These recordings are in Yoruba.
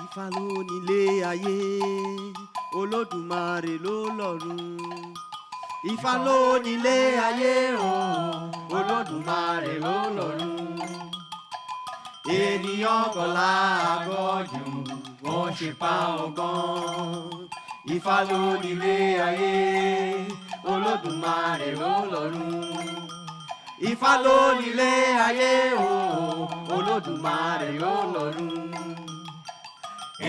Ifá ló nílé ayé, Olódùmarè ló lọ́run. Ifá ló nílé ayé o, Olódùmarè ló lọ́run. Ènìyàn gọ̀lá àgọ́jù, wọ́n ṣe pa ọgbọ́n. Ifá ló nílé ayé, Olódùmarè ló lọ́run. Ifá ló nílé ayé o, Olódùmarè ló lọ́run.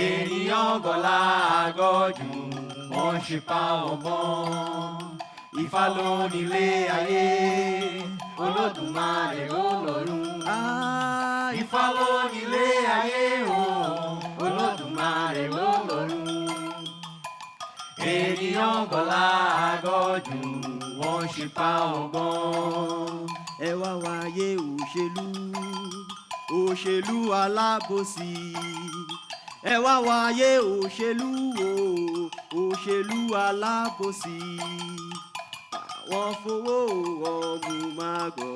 Ènìyàn gọ̀lá àgọ́jù, wọ́n ṣe pa ọgbọ́n. Ifá ló nílé ayé, Olódùmarè ló lọ́run. Ifá ló nílé ayé o, Olódùmarè ló lọ́run. Ènìyàn gọ̀lá àgọ́jù, wọ́n ṣe pa ọgbọ́n. Ẹ wá wáyé òṣèlú, òṣèlú alábòsí. Ẹ wá wáyé òṣèlú o, òṣèlú alábòsí. Wọ́n fowó ọ̀mù mágọ̀,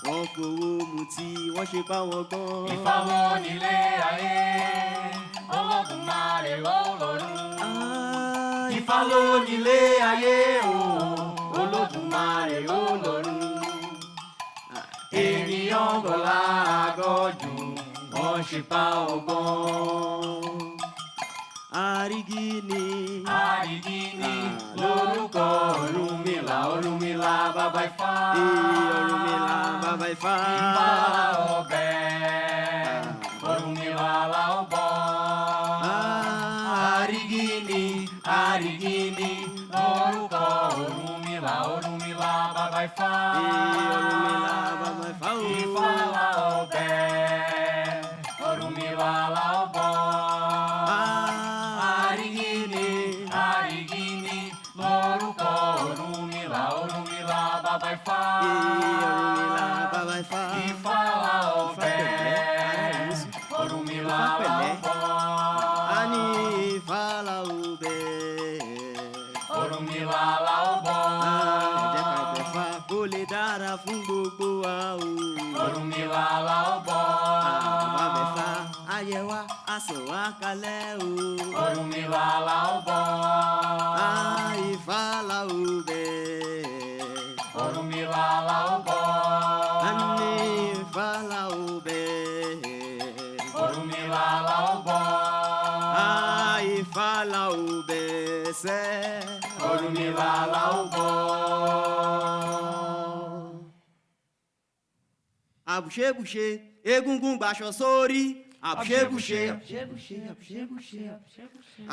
wọ́n fowó mutí, wọ́n ṣe bá wọn gbọ́n. Ifá ló nílé ayé, Olódùmarè ló lọ́run. Ifá ló nílé ayé o, Olódùmarè ló lọ́run. Ènìyàn gọ̀lá àgọ́jù, wọ́n ṣe pa ọgbọ́n. Àrígíní, Àrígíní lórúkọ Ọ̀rúnmìlà, Ọ̀rúnmìlà bàbá Ifá. Ọ̀rúnmìlà bàbá Ifá. Ifá la ọbẹ̀, Ọ̀rúnmìlà la ọbọ̀. Àrígíní, Àrígíní lórúkọ Ọ̀rúnmìlà, Ọ̀rúnmìlà bàbá Ifá. Ọ̀rúnmìlà bàbá Ifá. Ifá la ọbẹ̀, Ọ̀rúnmìlà la ọbọ̀. Àrígíní, Àrígíní lórúkọ Ọ̀rúnmìlà, Ọ̀rúnmìlà bàbá Ifá. Ọ̀rúnmìlà bàbá Ifá. Ifá la ọbẹ̀, Ọ̀rúnmìlà la ọbọ̀. A ní Ifá la ọbẹ̀, Ọ̀rúnmìlà la ọbọ̀. ẹ jẹ́ ká gbẹ̀fà kó lè dára fún gbogbo wa o. Ọ̀rúnmìlà la ọbọ̀. Bàbá mẹ́fà ayẹ wa aṣọ wa kalẹ̀ o. Ọ̀rúnmìlà la ọbọ̀. Ifá la ọbẹ̀, Ọ̀rúnmìlà la ọbọ̀. a ní Ifá la ọbẹ̀, Ọ̀rúnmìlà la ọbọ̀. Ifá la ọbẹ̀ sẹ́. Ọ̀rúnmìlà la ọbọ̀. Àbùṣebùṣe egúngún gbaṣọ sórí. Àbùṣebùṣe,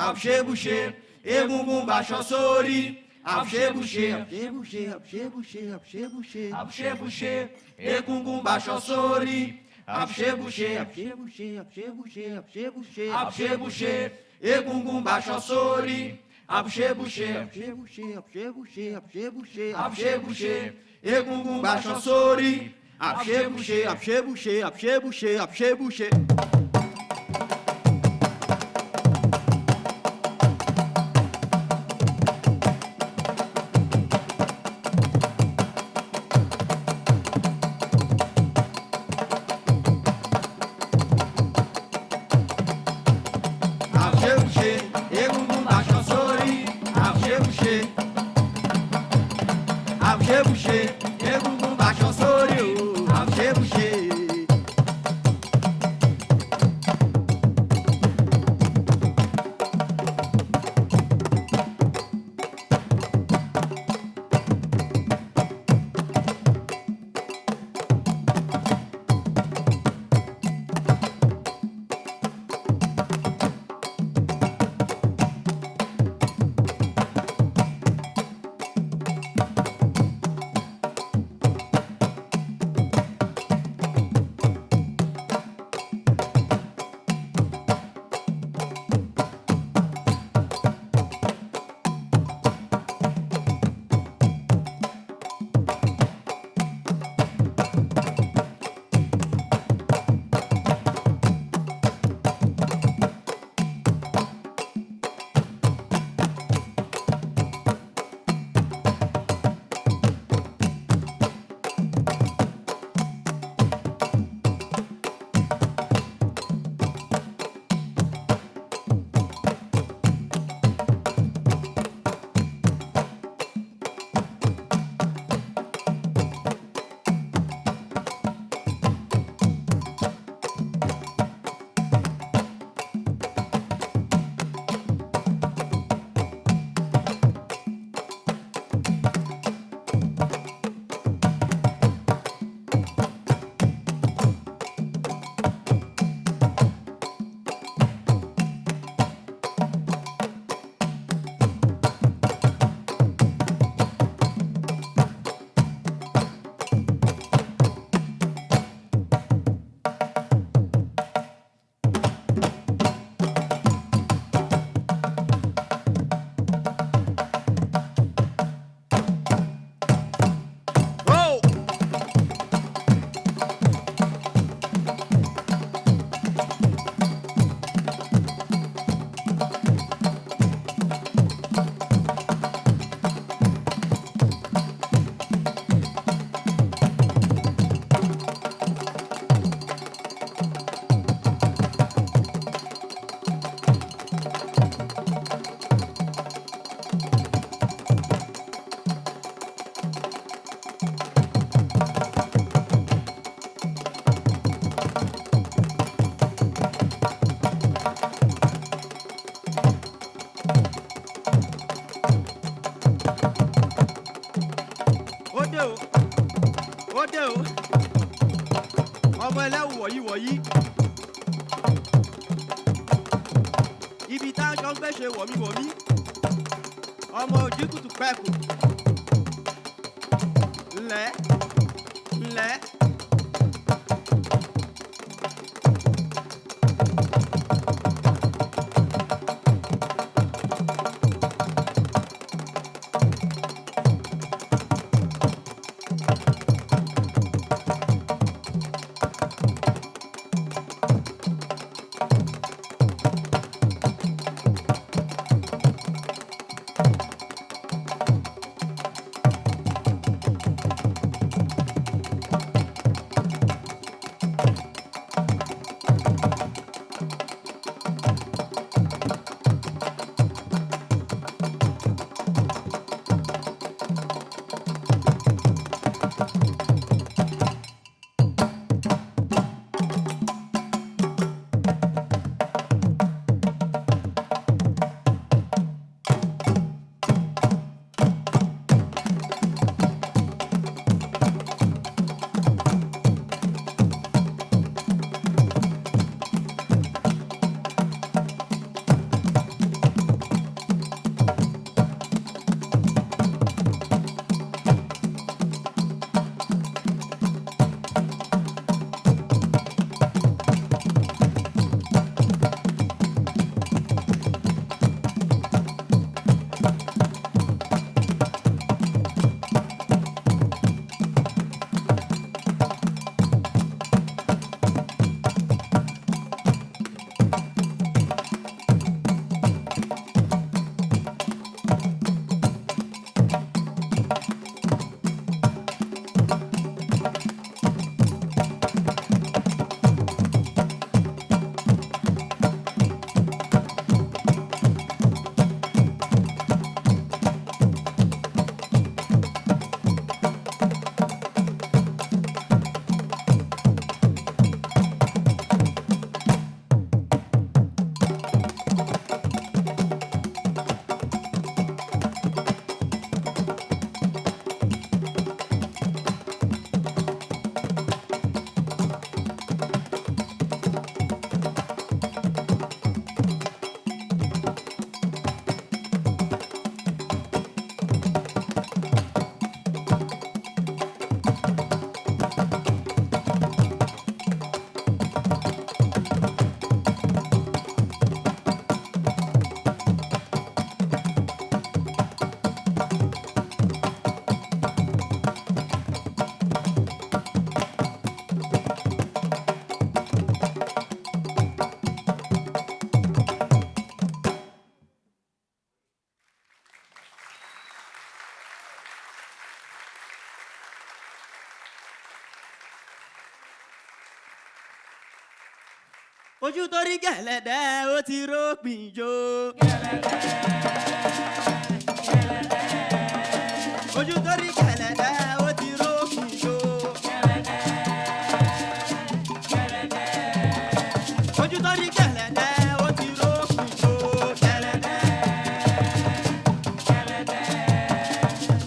àbùṣebùṣe egúngún gbaṣọ sórí. Àbùṣebùṣe, àbùṣebùṣe egúngún gbaṣọ sórí. Àbùṣebùṣe, àbùṣebùṣe egúngún gbaṣọ sórí. Àbùṣebùṣe, àbùṣebùṣe egúngún gbaṣọ sórí. Àbùṣebùṣe, àbùṣebùṣe, àbùṣebùṣe, àbùṣebùṣe. Àbùṣebùṣe egúngún gbaṣọ sórí. Àbùṣebùṣe, àbùṣebùṣe egúngún gbaṣọ sórí o. Àbùṣebùṣe, dé o ọmọ ẹlẹ́wù wọ̀yí ibi tá a jọ ń gbé ṣe wọ̀mí ọmọ òjì kùtù pẹ́ẹ̀kù ńlẹ́. ojú tó rí gẹ̀lẹ́dẹ́ ó ti rópin jó. ojú tó rí gẹ̀lẹ́dẹ́ ó ti rópin jó. ojú tó rí gẹ̀lẹ́dẹ́ ó ti rópin jó.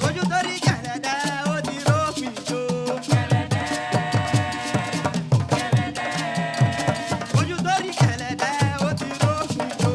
ojú tó rí gẹ̀lẹ́dẹ́ ó ti rópin jó. ojú tó rí gẹ̀lẹ́dẹ́ ó ti rópin jó.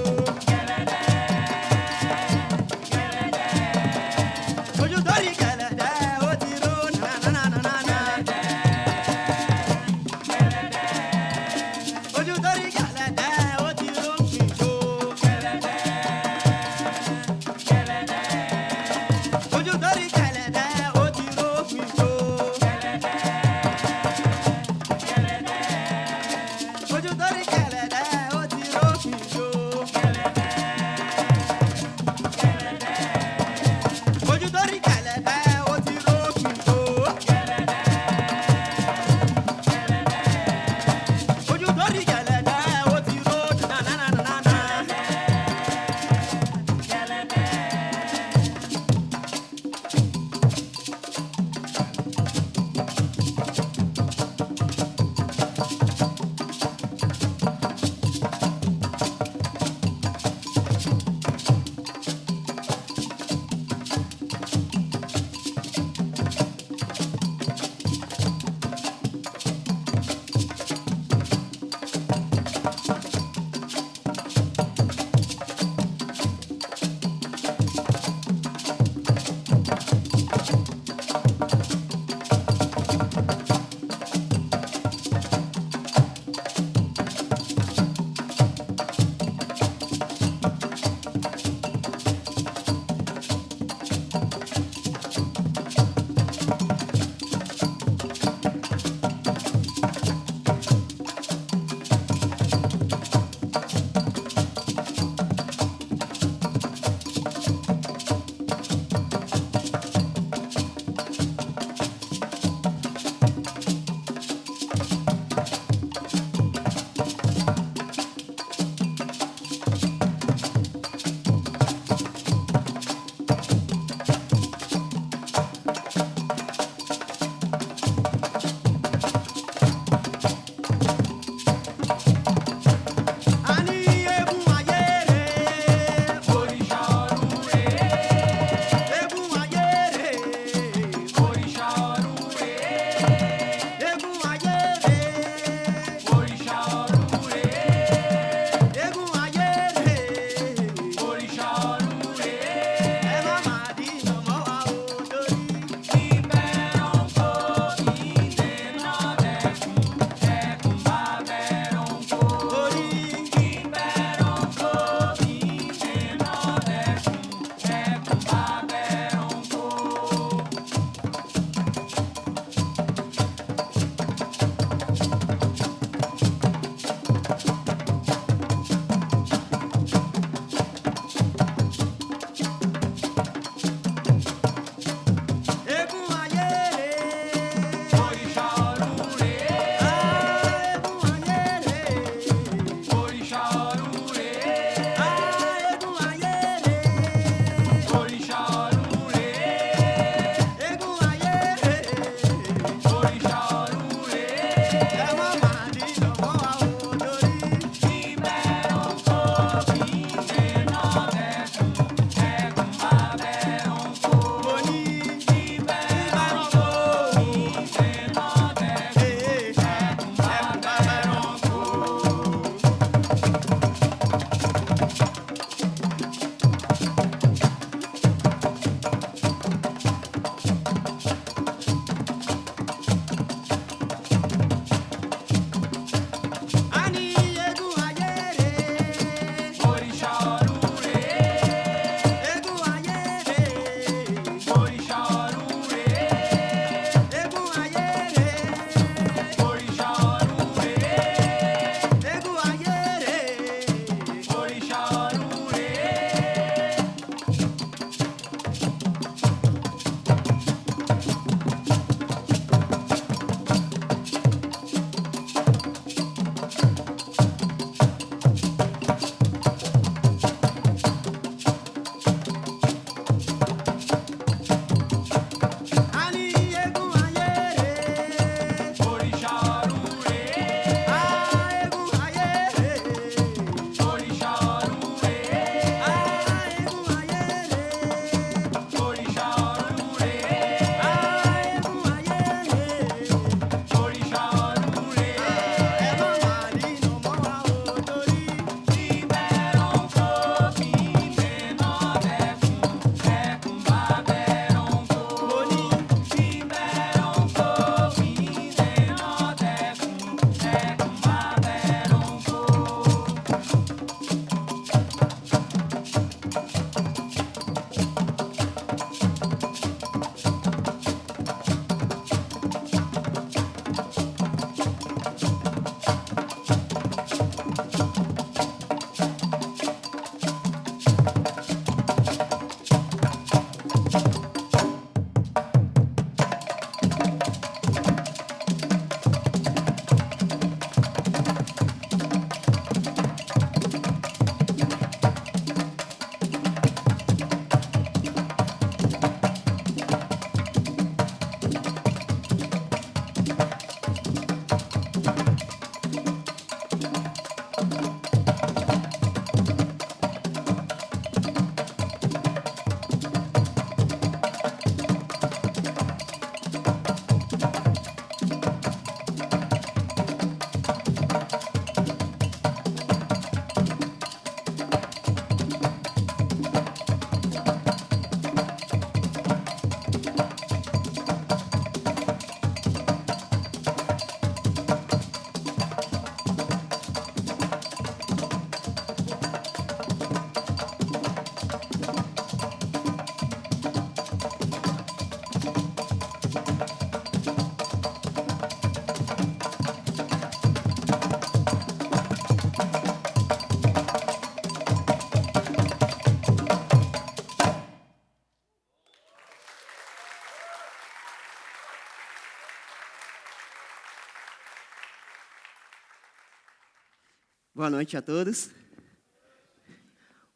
Boa noite a todos.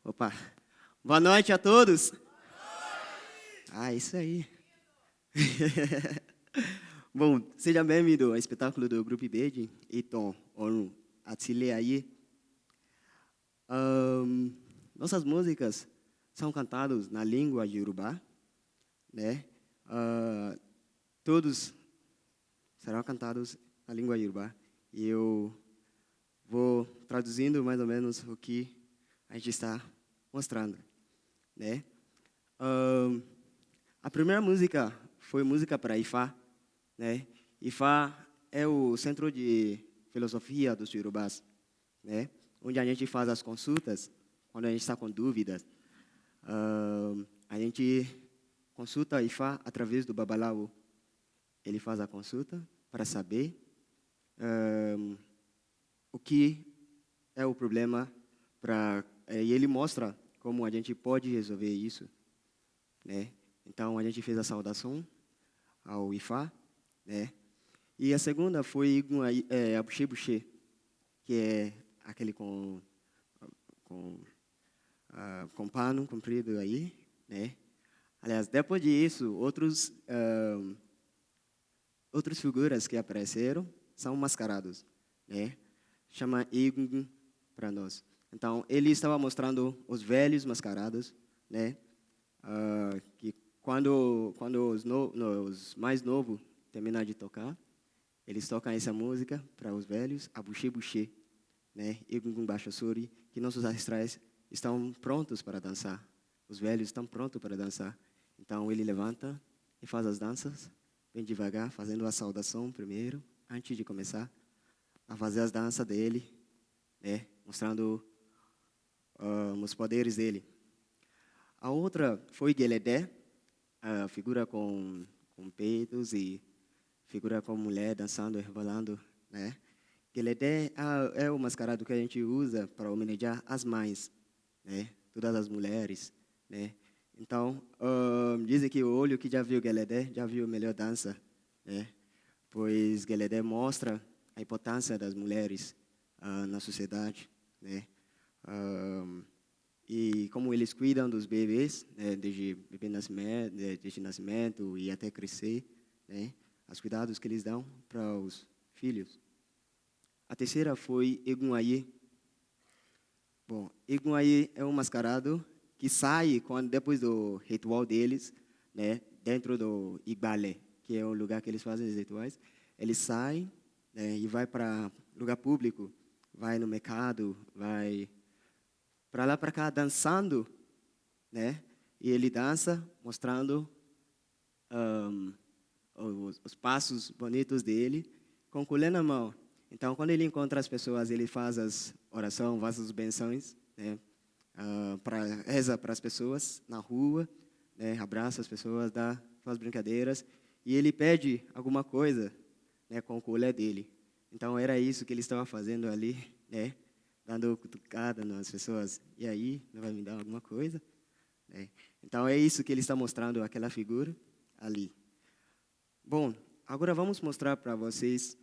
Opa. Boa noite a todos. Ah, isso aí. Bom, seja bem-vindo ao espetáculo do Grupo IBED. Então, onu atile aí. Nossas músicas são cantadas na língua Yorubá, né? Todos serão cantados na língua Yorubá. E eu vou traduzindo mais ou menos o que a gente está mostrando, né? A primeira música foi música para Ifá, né? Ifá é o centro de filosofia dos Yorubás, né? Onde a gente faz as consultas quando a gente está com dúvidas. A gente consulta Ifá através do Babalawo. Ele faz a consulta para saber o que é o problema e ele mostra como a gente pode resolver isso, né? Então a gente fez a saudação ao Ifá, né? E a segunda foi a Buxê, que é aquele com pano comprido aí, né? Aliás, depois disso, outras figuras que apareceram são mascarados, né? Chama Egungun para nós. Então, ele estava mostrando os velhos mascarados, né? Que quando os mais novos terminam de tocar, eles tocam essa música para os velhos, a Buxê, né? Egungun Bashasori, que nossos ancestrais estão prontos para dançar. Os velhos estão prontos para dançar. Então, ele levanta e faz as danças, bem devagar, fazendo a saudação primeiro, antes de começar a fazer as danças dele, né? Mostrando os poderes dele. A outra foi Geledé, a figura com peitos e figura com mulher dançando e rebolando, né? Geledé é o mascarado que a gente usa para homenagear as mães, né? Todas as mulheres, né? Então, dizem que o olho que já viu Geledé já viu a melhor dança, né? Pois Geledé mostra a importância das mulheres na sociedade, né? E como eles cuidam dos bebês, né? Desde nascimento e até crescer, né? Os cuidados que eles dão para os filhos. A terceira foi Egunayê. Bom, Egunayê é um mascarado que sai depois do ritual deles, né? Dentro do Ibalé, que é o lugar que eles fazem os rituais. Eles saem, né? E vai para lugar público, vai no mercado, vai para lá para cá dançando, né? E ele dança mostrando os passos bonitos dele com o colher na mão. Então, quando ele encontra as pessoas, ele faz as orações, faz as benções, né? Reza para as pessoas na rua, né? Abraça as pessoas, faz brincadeiras e ele pede alguma coisa, né? Com o colher dele. Então, era isso que ele estava fazendo ali, né? Dando cutucada nas pessoas. E aí, não vai me dar alguma coisa? Né? Então, é isso que ele está mostrando, aquela figura ali. Bom, agora vamos mostrar para vocês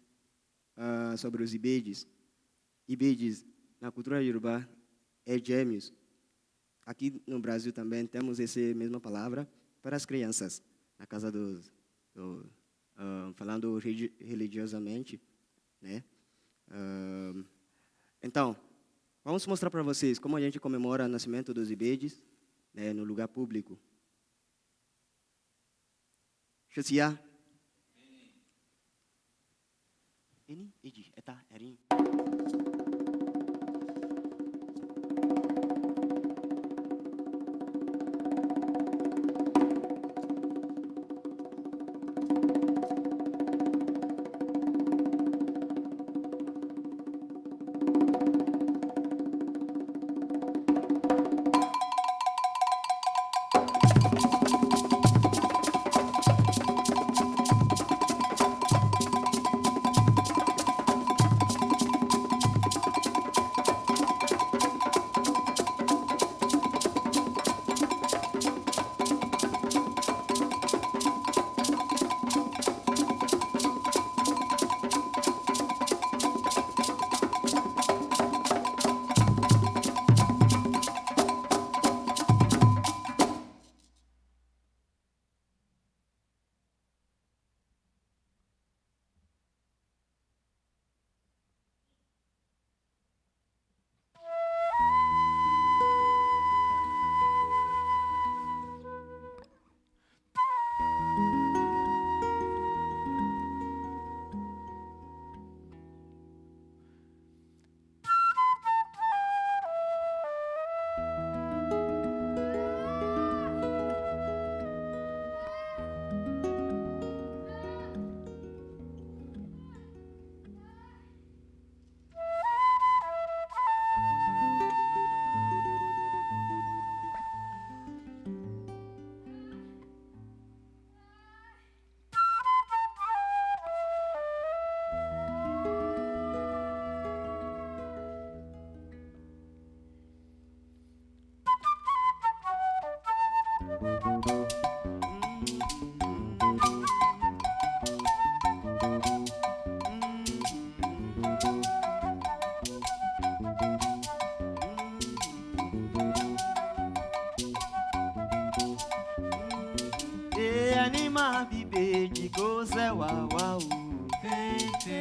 sobre os ibedes. Ibedes, na cultura Yorubá, é gêmeos. Aqui no Brasil também temos essa mesma palavra para as crianças, na casa falando religiosamente, né? Então, vamos mostrar para vocês como a gente comemora o nascimento dos ibedes, né, no lugar público. Xuxia. Ini, iji, eta, erin.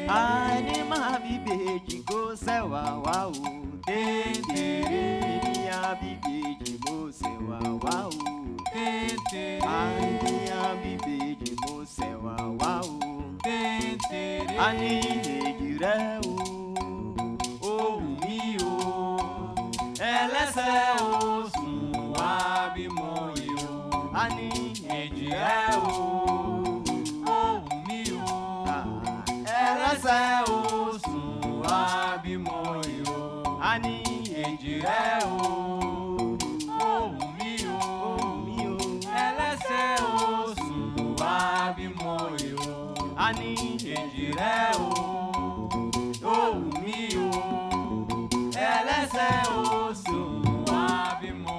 Anima bibe de goce uau uau. Minha bibe de moça uau uau. Ai minha bibe de moça uau uau. Ani direu o mio. Ela é o suave moio. Ani É o mio. Ela é o suave moio. Ani É o mio. Ela é o suave moio. Ani É o mio. Ela é o suave moio.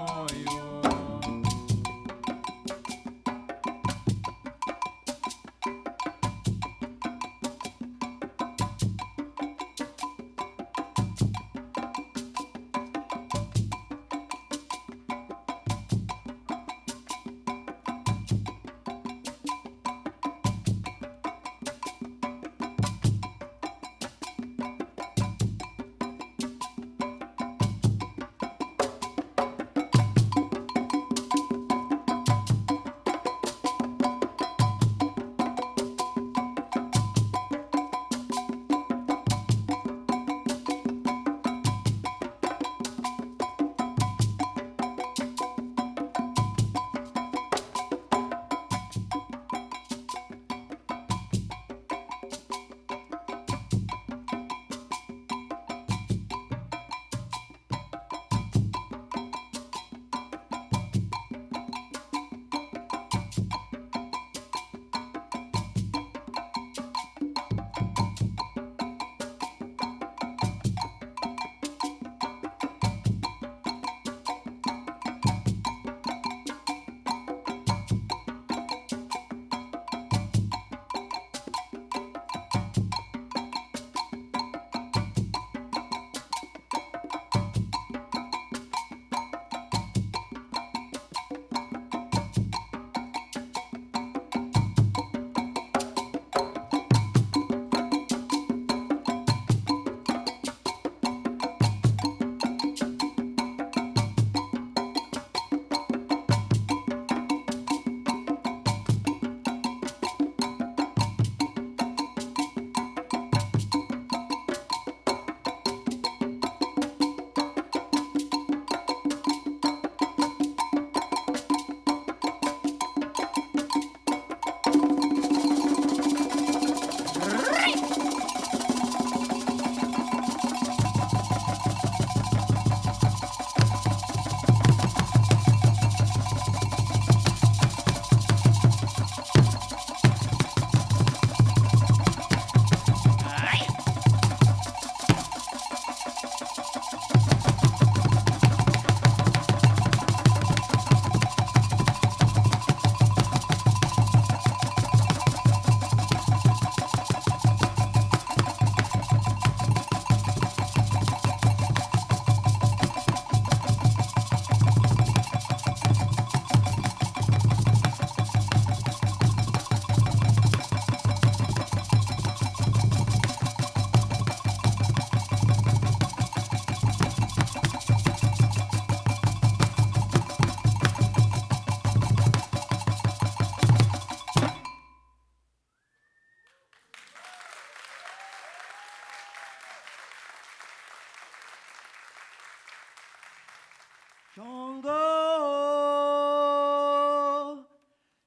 Xangô,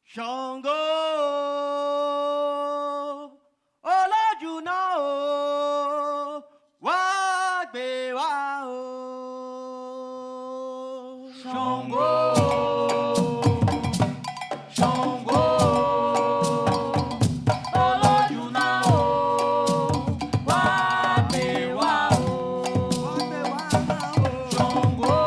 Xangô, Olójúná o, wá gbé wá o. Xangô, Xangô, Olójúná o, wá gbé wá o. Xangô,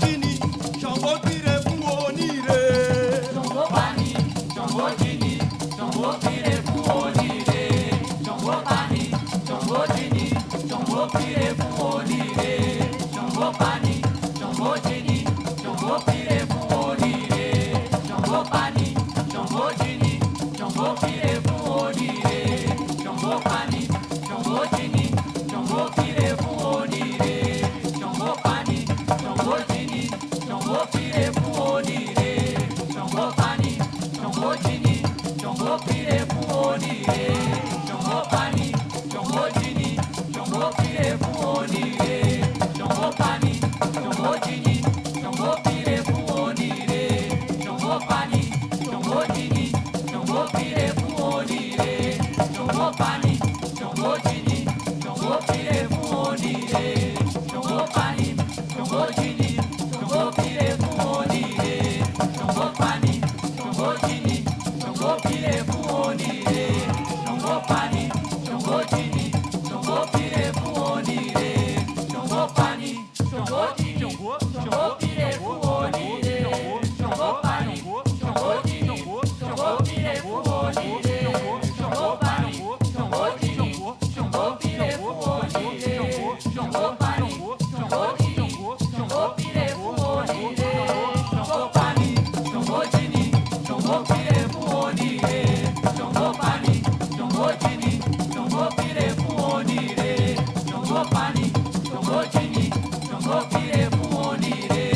Jini, Ṣàngó pire fún oníire. Ṣàngó pani, Ṣàngó jini, Ṣàngó pire fún oníire. Ṣàngó pani, Ṣàngó jini, Ṣàngó pire fún oníire. Ṣàngó pani, Ṣàngó jini, Ṣàngó pire fún oníire. Ṣàngó pani, Ṣàngó jini, Ṣàngó pire fún oníire. Ṣàngó pani, Ṣàngó jini, Ṣàngó pire fún oníire. Ṣàngó pani, Ṣàngó jini, Ṣàngó pire fún oníire. Ṣàngó pani, Ṣàngó jini, Ṣàngó pire fún oníire. Ṣàngó pani, Ṣàngó jini, Ṣàngó pire fún oníire. Ṣàngó pani, Ṣàngó jini, Ṣàngó pire fún oníire. Ṣàngó pani, Ṣàngó jini, Ṣàngó pire fún oníire. Ṣàngó pani, Ṣàngó jini, Ṣàngó pire fún oníire. Ṣàngó pani, Ṣàngó jini, Ṣàngó pire fún oníire. Ṣàngó pani, Ṣàngó jini, Ṣàngó pire fún oníire. Ṣàngó pani, Ṣàngó jini, Ṣàngó pire fún oníire. Ṣàngó pani, Ṣàngó jini, Ṣàngó pire fún oníire. Ṣàngó pani, Ṣàngó jini, Ṣàngó pire fún oníire. Ṣàngó pani, Ṣàngó jini, Ṣàngó pire fún oníire. Ṣàngó pani, Ṣàngó jini, Ṣàngó pire fún oníire. Ṣàngó pani, Ṣàngó jini, Ṣàngó pire fún oníire. Ṣàngó pani, Ṣàngó jini, Ṣàngó pire fún oníire. Ṣàngó pani, Ṣàngó jini, Ṣàngó pire fún oníire. Ṣàngó pani, Ṣàngó jini, Ṣàngó pire fún oníire.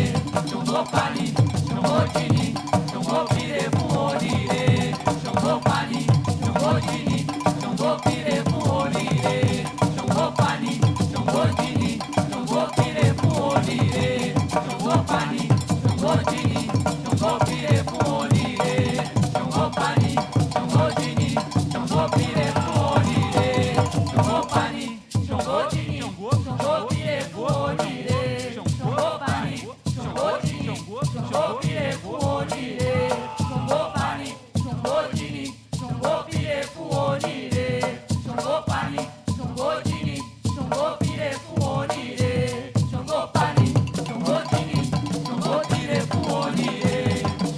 Ṣàngó pani, Ṣàngó jini, Ṣàngó pire fún oníire. Ṣàngó pani, Ṣàngó jini, Ṣàngó pire fún oníire. Ṣàngó pani, Ṣàngó jini, Ṣàngó pire fún oníire. Ṣàngó pani, Ṣàngó jini, Ṣàngó pire fún oníire. Ṣàngó pani, Ṣàngó jini, Ṣàngó pire fún oníire. Ṣàngó pani, Ṣàngó jini, Ṣàngó pire fún oníire. Ṣàngó pani, Ṣàngó jini, Ṣàngó pire fún oníire. Ṣàngó pani, Ṣàngó jini, Ṣàngó pire fún oníire. Ṣàngó pani, Ṣàngó jini, Ṣàngó pire fún oníire. Ṣàngó pani, Ṣàngó jini, Ṣàngó pire fún oníire. Ṣàngó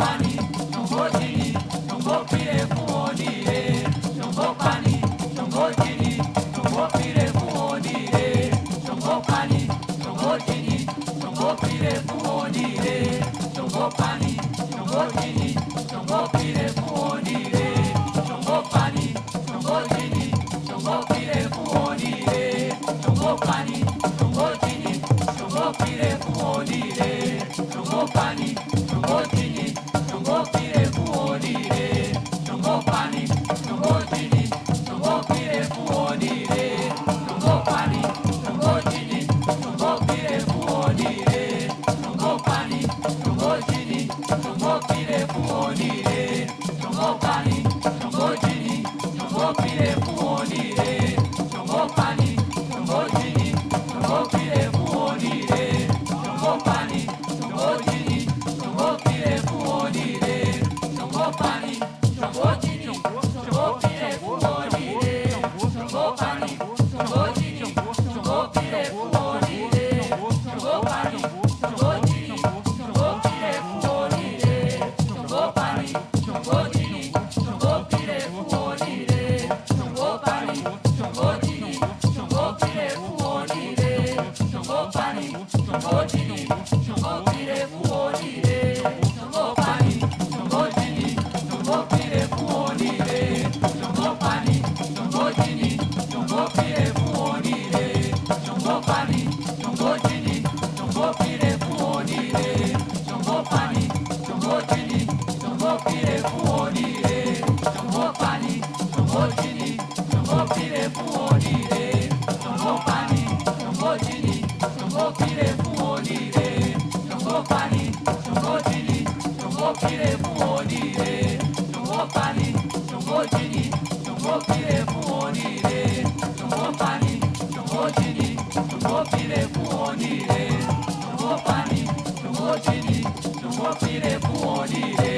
pani, Ṣàngó jini, Ṣàngó pire fún oníire. Ṣàngó pani, Ṣàngó jini, Ṣàngó pire fún oníire. Ṣàngó pani, Ṣàngó jini, Ṣàngó pire fún oníire. Ṣàngó pani, Ṣàngó jini, Ṣàngó pire fún oníire. Ṣàngó pani, Ṣàngó jini, Ṣàngó pire fún oníire. Ṣàngó pani, Ṣàngó jini, Ṣàngó pire fún oníire. Ṣàngó pani, Ṣàngó jini, Ṣàngó pire fún oníire. Ṣàngó pani, Ṣàngó jini, Ṣàngó pire fún oníire. Ṣàngó pani, Ṣàngó jini, Ṣàngó pire fún oníire. Ṣàngó pani, Ṣàngó jini, Ṣàngó pire fún oníire. Ṣàngó pani, Ṣàngó jini, Ṣàngó pire fún oníire. Ṣàngó pani, Ṣàngó jini, Ṣàngó pire fún oníire. Ṣàngó pani, Ṣàngó jini, Ṣàngó pire fún oníire. Ṣàngó pani, Ṣàngó jini, Ṣàngó pire fún oníire. Ṣàngó pani, Ṣàngó jini, Ṣàngó pire fún oníire. Ṣàngó pani, Ṣàngó jini, Ṣàngó pire fún oníire. Ṣàngó pani, Ṣàngó jini, Ṣàngó pire fún oníire. Ṣàngó pani, Ṣàngó jini, Ṣàngó pire fún oníire. Ṣàngó pani, Ṣàngó jini, Ṣàngó pire fún oníire. Ṣàngó pani, Ṣàngó jini, Ṣàngó pire fún oníire. Ṣàngó pani, Ṣàngó jini, Ṣàngó pire fún oníire. Ṣàngó pani, Ṣàngó jini, Ṣàngó pire fún oníire. Ṣàngó pani, Ṣàngó jini, Ṣàngó pire fún oníire. Ṣàngó pani, Ṣàngó jini, Ṣàngó pire fún oníire. Ṣàngó pani, Ṣàngó jini, Ṣàngó pire fún oníire. Ṣàngó pani, Ṣàngó jini, Ṣàngó pire fún oníire. Ṣàngó pani, Ṣàngó jini, Ṣàngó pire fún oníire. Ṣàngó pani, Ṣàngó jini, Ṣàngó pire fún oníire.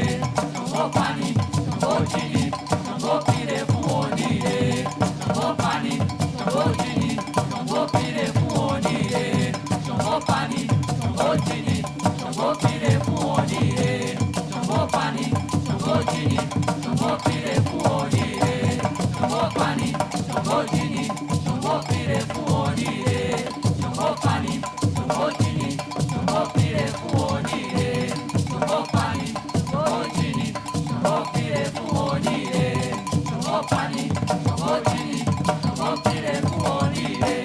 Ṣàngó pani, Ṣàngó jini, Ṣàngó pire fún oníire. Ṣàngó pani, Ṣàngó jini, Ṣàngó pire fún oníire. Ṣàngó pani, Ṣàngó jini, Jini, Ṣàngó pire fún oríire. Ṣàngó pani, Ṣàngó Jini, Ṣàngó pire fún oríire. Ṣàngó pani, Ṣàngó Jini, Ṣàngó pire fún oríire. Ṣàngó pani, Ṣàngó Jini, Ṣàngó pire fún oríire. Ṣàngó pani, Ṣàngó Jini, Ṣàngó pire fún oríire.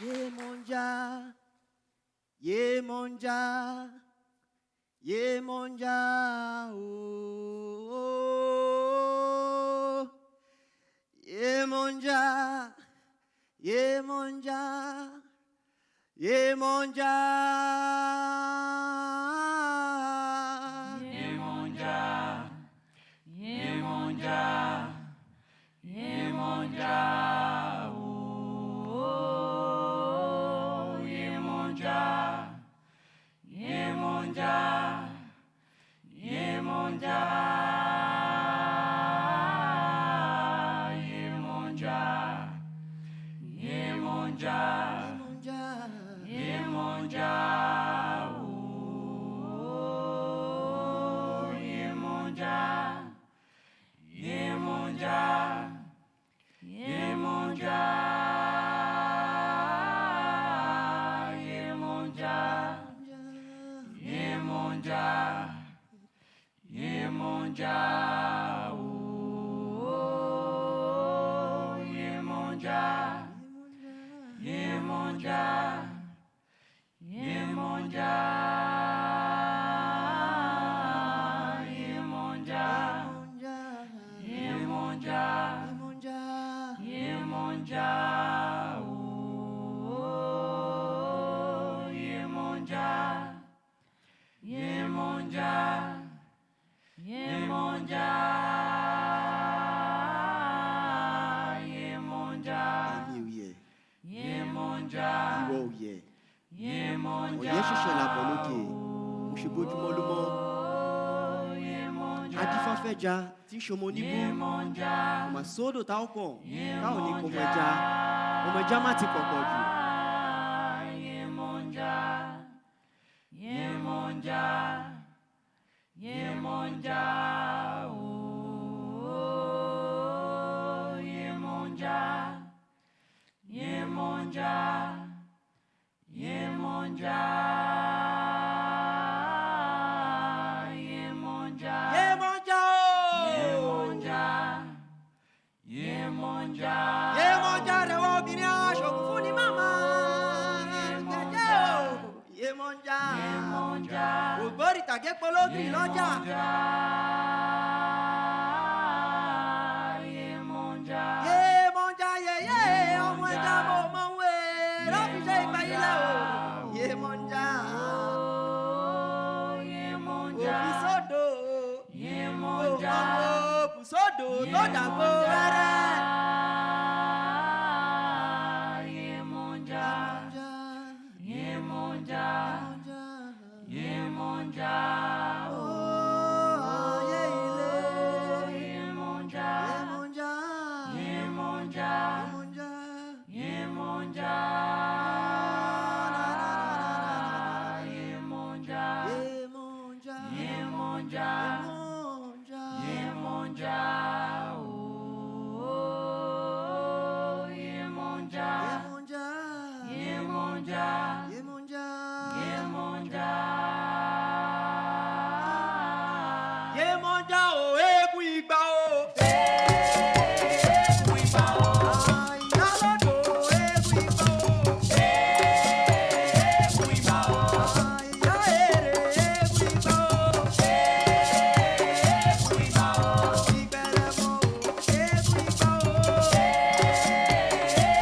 Yemonja, Yemonja, Yemonja, oh, Yemonja, Yemonja, Yemonja, Yemonja, Yemonja, Yemonja, oh. Adifafeja ti shomonibu ma sodo ta okon ta oni ko meja o meja ma ti popoju Tàgé pológì lọ́jà. Yémọ̀jà yèyé ọmọ ẹja mo mọ̀ ń wé lọ́fíìsì ìgbàyílẹ̀ o. Yémọ̀jà. Òfin sódò. Yémọ̀jà. Òfin sódò tó dàgbò rẹ́rẹ́. Yémọ̀jà. Yémọ̀jà. Yemonja, oh, Yeile. Yemonja, Yemonja, Yemonja, Yemonja, Yemonja, Yemonja, Yemonja, Yemonja, Yemonja, oh, Yemonja, Yemonja, Yemonja, Yemonja, Yemonja. Yemonja o ebu igba o. Ebu igba o. Ayalodo ebu igba o. Ebu igba o. Ayaere ebu igba o. Ebu igba o. Ìgbẹ̀rẹ̀mọ̀ o ebu igba o.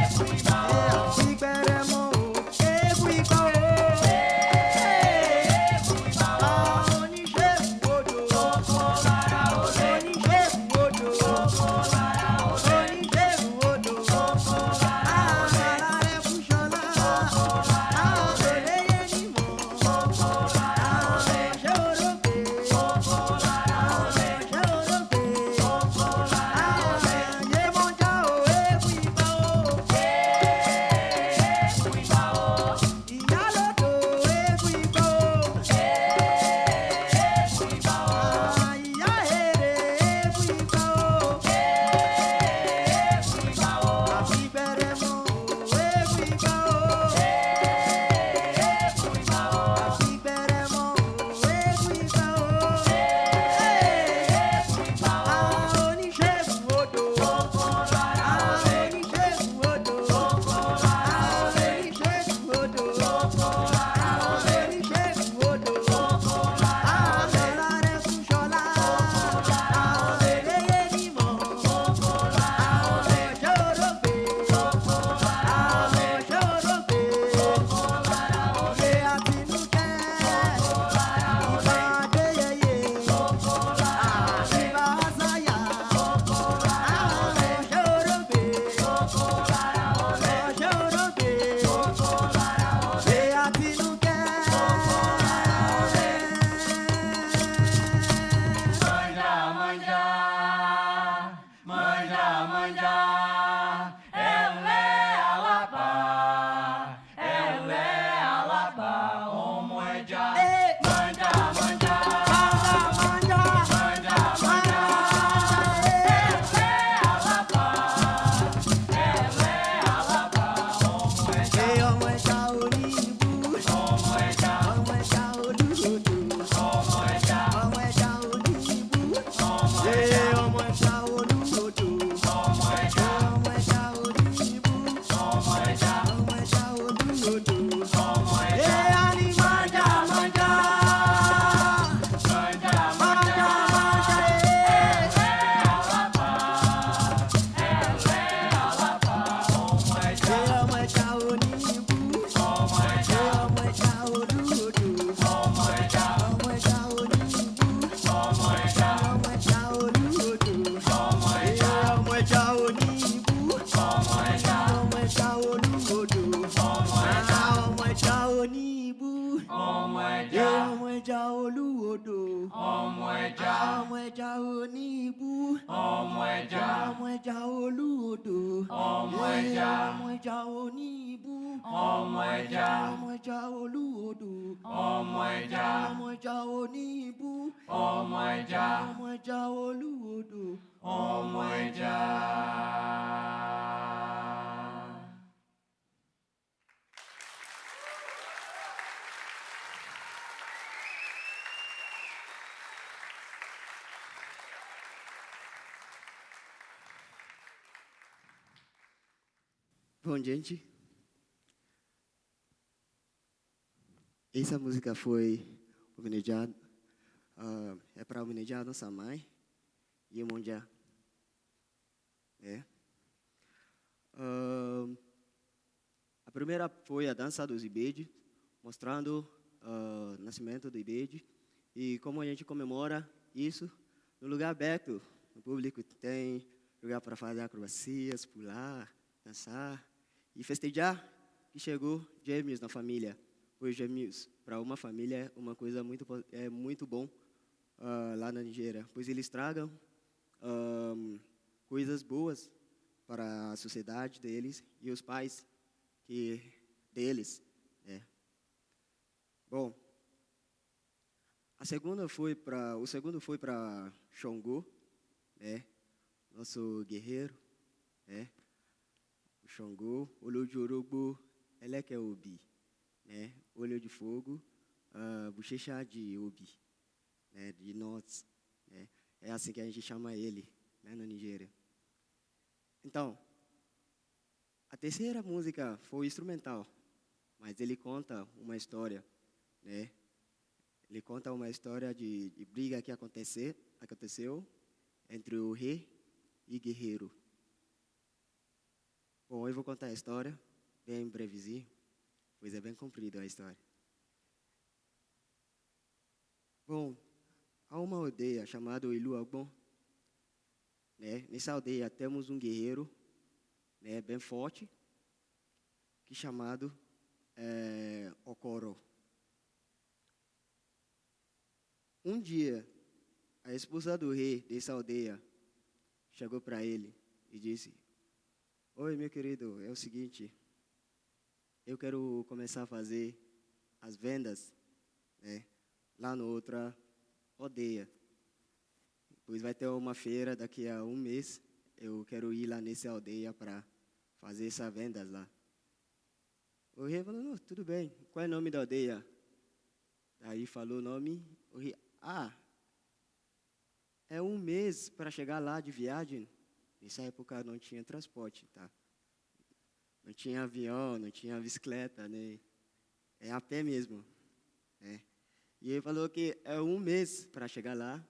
Ebu igba o. Ìgbẹ̀rẹ̀mọ̀ o ebu igba o. ọmọ ẹja oníbú. ọmọ ẹja ọmọ ẹja olúwodò. ọmọ ẹja ọmọ ẹja oníbú. ọmọ ẹja ọmọ ẹja olúwodò. ọmọ ẹja ọmọ ẹja oníbú. ọmọ ẹja ọmọ ẹja olúwodò. ọmọ ẹja ọmọ ẹja oníbú. ọmọ ẹja ọmọ ẹja olúwodò. ọmọ ẹja. Bom, gente, essa música foi homenageada, é para homenagear a nossa mãe, Iemonja. A primeira foi a dança dos Ibede, mostrando o nascimento do Ibede e como a gente comemora isso no lugar aberto. O público tem lugar para fazer acrobacias, pular, dançar e festejar que chegou gêmeos na família. Os gêmeos, para uma família, é uma coisa muito bom lá na Nigéria, pois eles tragam coisas boas para a sociedade deles e os pais deles. Bom, o segundo foi para Xangô, nosso guerreiro, o Xangô, olho de orógbó, Ẹlẹ́kẹ̀ Òbí, olho de fogo, bochecha de Obi, de Norte, é assim que a gente chama ele, na Nigéria. Então, a terceira música foi instrumental, mas ele conta uma história, Ele conta uma história de briga que aconteceu entre o rei e o guerreiro. Bom, eu vou contar a história, bem brevezinho, pois é bem comprida a história. Bom, há uma aldeia chamada Iluagbon. Nessa aldeia temos um guerreiro, bem forte, que é chamado Okoro. Um dia, a esposa do rei dessa aldeia chegou para ele e disse: "Oi, meu querido, é o seguinte, eu quero começar a fazer as vendas, lá na outra aldeia. Pois vai ter uma feira daqui a um mês, eu quero ir lá nessa aldeia para fazer essas vendas lá." O rei falou: "Não, tudo bem, qual é o nome da aldeia?" Aí falou o nome, o rei: é um mês para chegar lá de viagem. Nessa época não tinha transporte, tá? Não tinha avião, não tinha bicicleta, é a pé mesmo, E ele falou que é um mês para chegar lá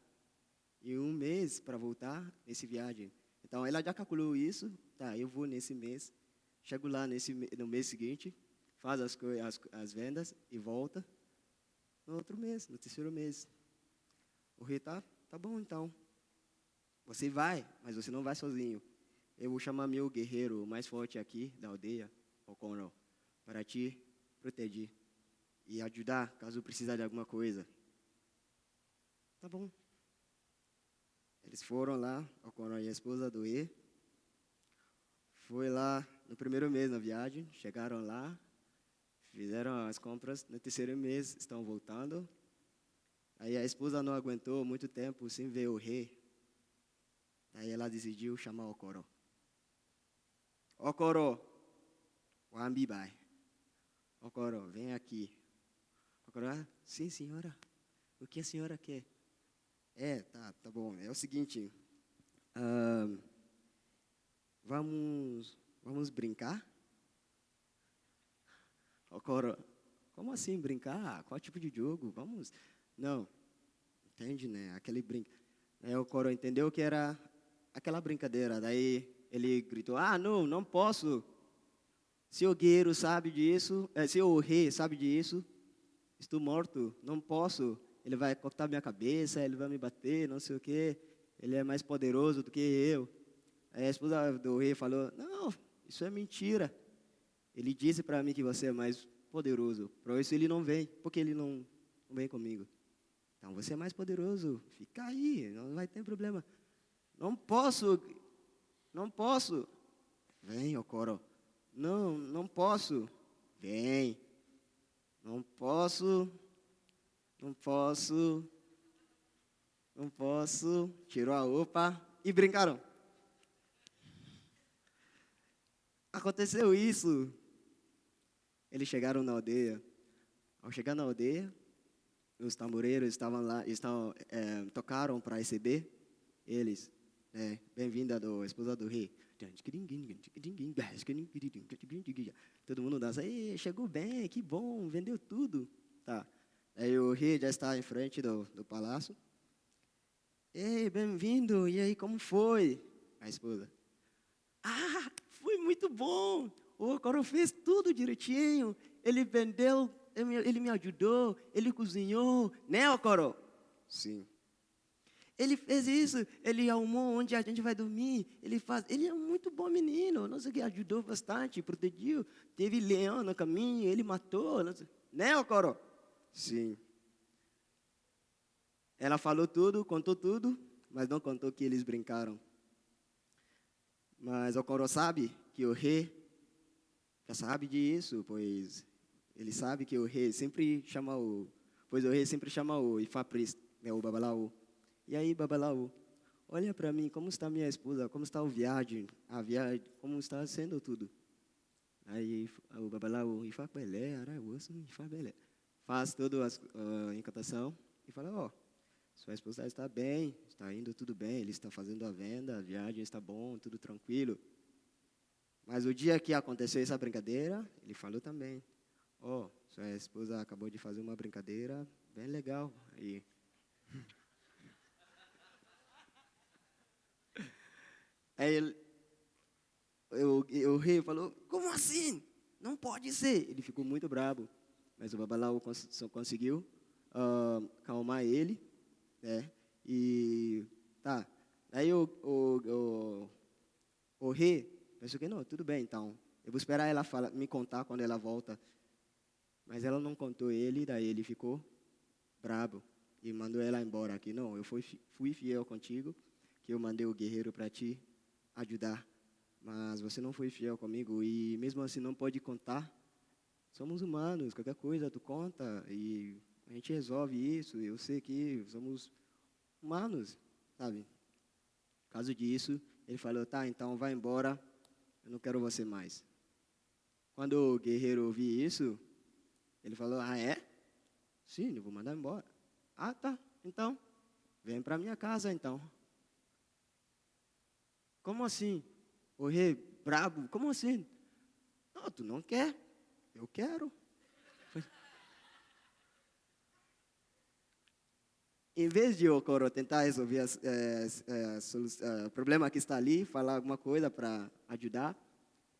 e um mês para voltar nessa viagem. Então ela já calculou isso, tá? Eu vou nesse mês, chego lá no mês seguinte, faz as vendas e volta no outro mês, no terceiro mês. O rei tá bom então. Você vai, mas você não vai sozinho. Eu vou chamar meu guerreiro mais forte aqui da aldeia, Okoro, para te proteger e ajudar caso precisar de alguma coisa. Tá bom. Eles foram lá, Okoro e a esposa do rei. Foi lá no primeiro mês na viagem, chegaram lá, fizeram as compras. No terceiro mês estão voltando. Aí a esposa não aguentou muito tempo sem ver o rei. Aí ela decidiu chamar Okoro. Okoro, Wambibai. Okoro, vem aqui. Okoro: "Sim, senhora. O que a senhora quer?" Tá bom. É o seguinte, vamos brincar? Okoro: "Como assim brincar? Qual tipo de jogo? Vamos?" Não, entende, Aquele o Okoro entendeu que era aquela brincadeira. Daí ele gritou: não posso. Se o guerreiro sabe disso, se o rei sabe disso, estou morto, não posso. Ele vai cortar minha cabeça, ele vai me bater, não sei o quê. Ele é mais poderoso do que eu. Aí a esposa do rei falou: "Não, isso é mentira. Ele disse para mim que você é mais poderoso. Por isso ele não vem, porque ele não vem comigo. Então você é mais poderoso, fica aí, não vai ter problema. Não posso. Vem, Okoro. Não posso. Vem. Não posso. Tirou a roupa e brincaram. Aconteceu isso. Eles chegaram na aldeia. Ao chegar na aldeia, os tamboreiros estavam lá, tocaram para receber eles. Bem-vinda da esposa do rei. Todo mundo dança. Ei, chegou bem, que bom, vendeu tudo. Tá. Aí o rei já está em frente do palácio. Ei, bem-vindo. E aí, como foi? A esposa. Foi muito bom. O Okoro fez tudo direitinho. Ele vendeu, ele me ajudou, ele cozinhou. Né, Okoro? Sim. Ele fez isso, ele arrumou onde a gente vai dormir. Ele é um muito bom menino. Não sei o que, ajudou bastante, protegeu. Teve leão no caminho, ele matou. Não sei. Né, Okoro? Sim. Ela falou tudo, contou tudo, mas não contou que eles brincaram. Mas Okoro sabe que o rei já sabe disso, pois ele sabe que o rei sempre chama o Ifá-Priest, o Babalaú. E aí, Babalaú, olha para mim, como está minha esposa, como está a viagem, como está sendo tudo. Aí o Babalaú, Ifá-Belé, Ifá-Belé. Faz toda a encantação e fala, sua esposa está bem, está indo tudo bem, ele está fazendo a venda, a viagem está bom, tudo tranquilo. Mas o dia que aconteceu essa brincadeira, ele falou também, sua esposa acabou de fazer uma brincadeira bem legal. Aí o rei falou, como assim? Não pode ser. Ele ficou muito bravo, mas o Babalaú conseguiu calmar ele, né? E tá. Aí o rei pensou que não, tudo bem, então eu vou esperar ela me contar quando ela volta. Mas ela não contou ele, daí ele ficou bravo e mandou ela embora. Que não, eu fui fiel contigo, que eu mandei o guerreiro para te ajudar, mas você não foi fiel comigo e mesmo assim não pode contar. Somos humanos, qualquer coisa tu conta e a gente resolve isso. Eu sei que somos humanos, sabe? Por causa disso, ele falou, tá, então vai embora, eu não quero você mais. Quando o guerreiro ouviu isso, ele falou, é? Sim, eu vou mandar embora. Tá, então, vem para minha casa então. Como assim? O rei brabo, como assim? Não, tu não quer, eu quero. Em vez de Okoro tentar resolver o problema que está ali, falar alguma coisa para ajudar,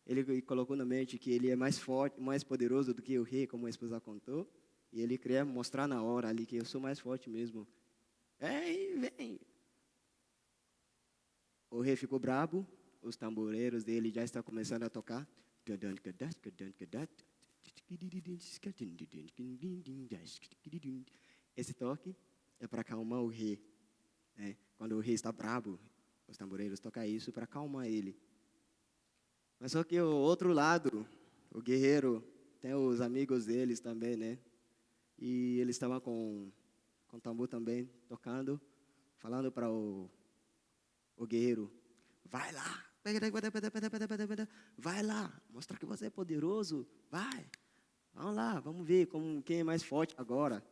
ele colocou na mente que ele é mais forte, mais poderoso do que o rei, como a esposa contou, e ele queria mostrar na hora ali que eu sou mais forte mesmo. Vem! O rei ficou bravo, os tamboreiros dele já estão começando a tocar. Esse toque é para acalmar o rei. Quando o rei está bravo, os tamboreiros tocam isso para acalmar ele. Mas só que o outro lado, o guerreiro, tem os amigos deles também, né? E eles estavam com o tambor também, tocando, falando para o guerreiro, vai lá, mostra que você é poderoso, vai, vamos lá, vamos ver quem é mais forte agora.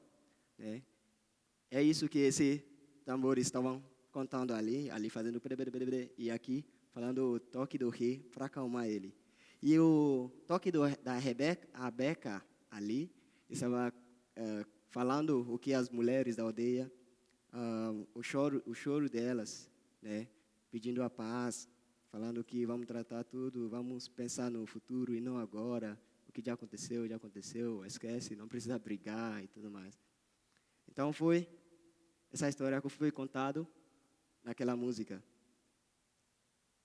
É isso que esses tambores estavam contando ali fazendo e aqui falando o toque do rei para acalmar ele. E o toque da Rebeca ali estava falando o que as mulheres da aldeia, o choro delas, né? Pedindo a paz, falando que vamos tratar tudo, vamos pensar no futuro e não agora. O que já aconteceu, esquece, não precisa brigar e tudo mais. Então foi essa história que foi contado naquela música.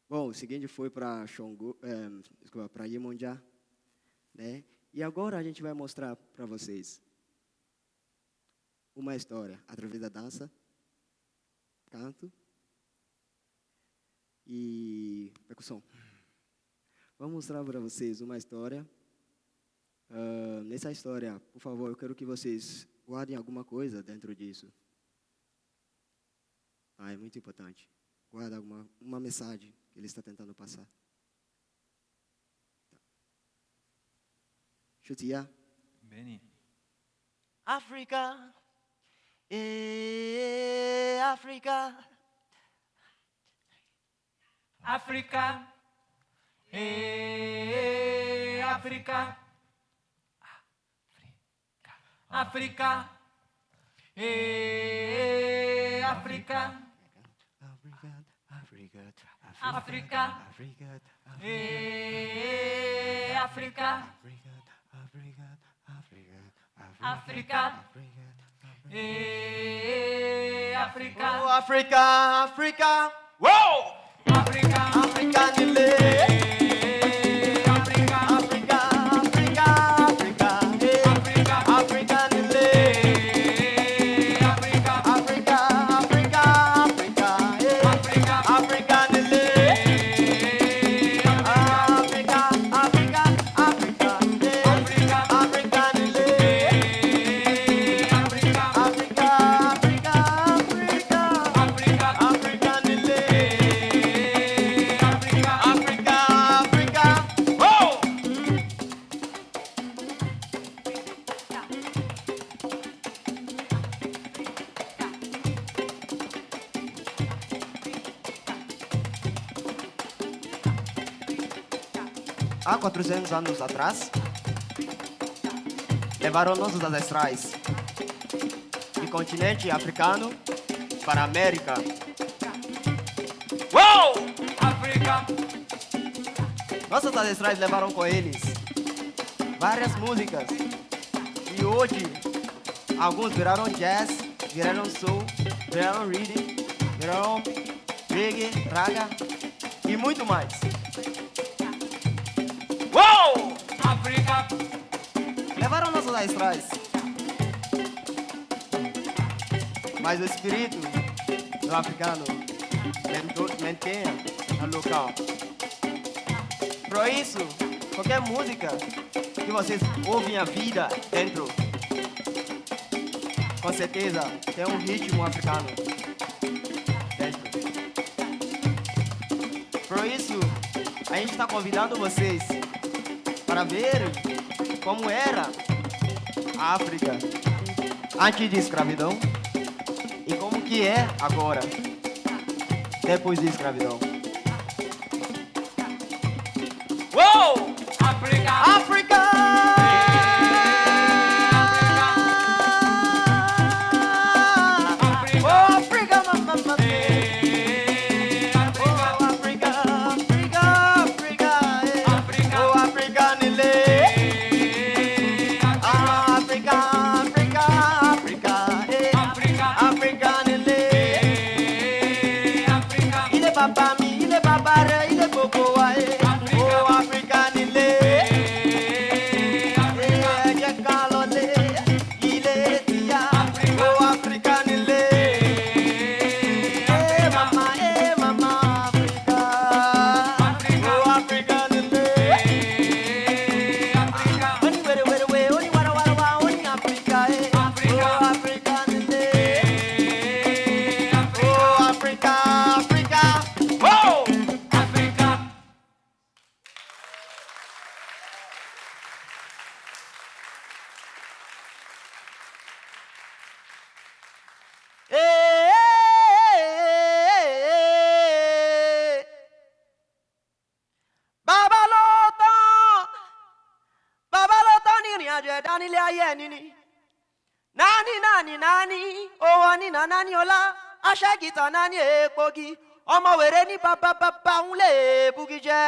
Bom, o seguinte foi para Yemonjá. né? E agora a gente vai mostrar para vocês uma história através da dança, canto e percussão. Vamos mostrar para vocês uma história. Nessa história, por favor, eu quero que vocês guardem alguma coisa dentro disso. É muito importante. Guarda uma mensagem que ele está tentando passar. Chutia. Beni. África, África, África, África, África, África, África, África, África, África, oh África, África, uou! África, África nele, África, África, África, África, África, África nele, África, África, África, África, África, África nele, África, África, África, África nele, África, África, África, África, África, África nele, África, África, África, uou! Há 400 anos atrás, levaram nossos ancestrais do continente africano para a América. Uou! África, Nossos ancestrais levaram com eles várias músicas. E hoje, alguns viraram jazz, viraram soul, viraram rhythm, viraram reggae, raga e muito mais. uou! África, Levaram nossos ancestrais. Mas o espírito do africano mantém no local. Por isso, qualquer música que vocês ouvem a vida dentro, com certeza tem um ritmo africano dentro. Por isso, a gente está convidando vocês para ver como era a África antes da escravidão e como que é agora, depois da escravidão. uou! África, África, África, oh África, mamma, África, oh África, África, África, África, oh África nele, África, África, África, África, África, África nele, África, ile baba mi, ile baba re, ile bobo wa, oh África nele, je kalole, ile tia, oh África nele, mama, África, oh África nele, oni were were we, oni wara wara wa, oni África, oh África nele, oh África, África. uou! África, Babalọ́tàn ní ìrìn àjò ẹ̀dá nílé ayé ẹni ni. Nání, owó nínà nání ọlá, aṣẹ́gìtàn nání èèpogi, ọmọ wèrè ní bàbá ń lè bugi jẹ.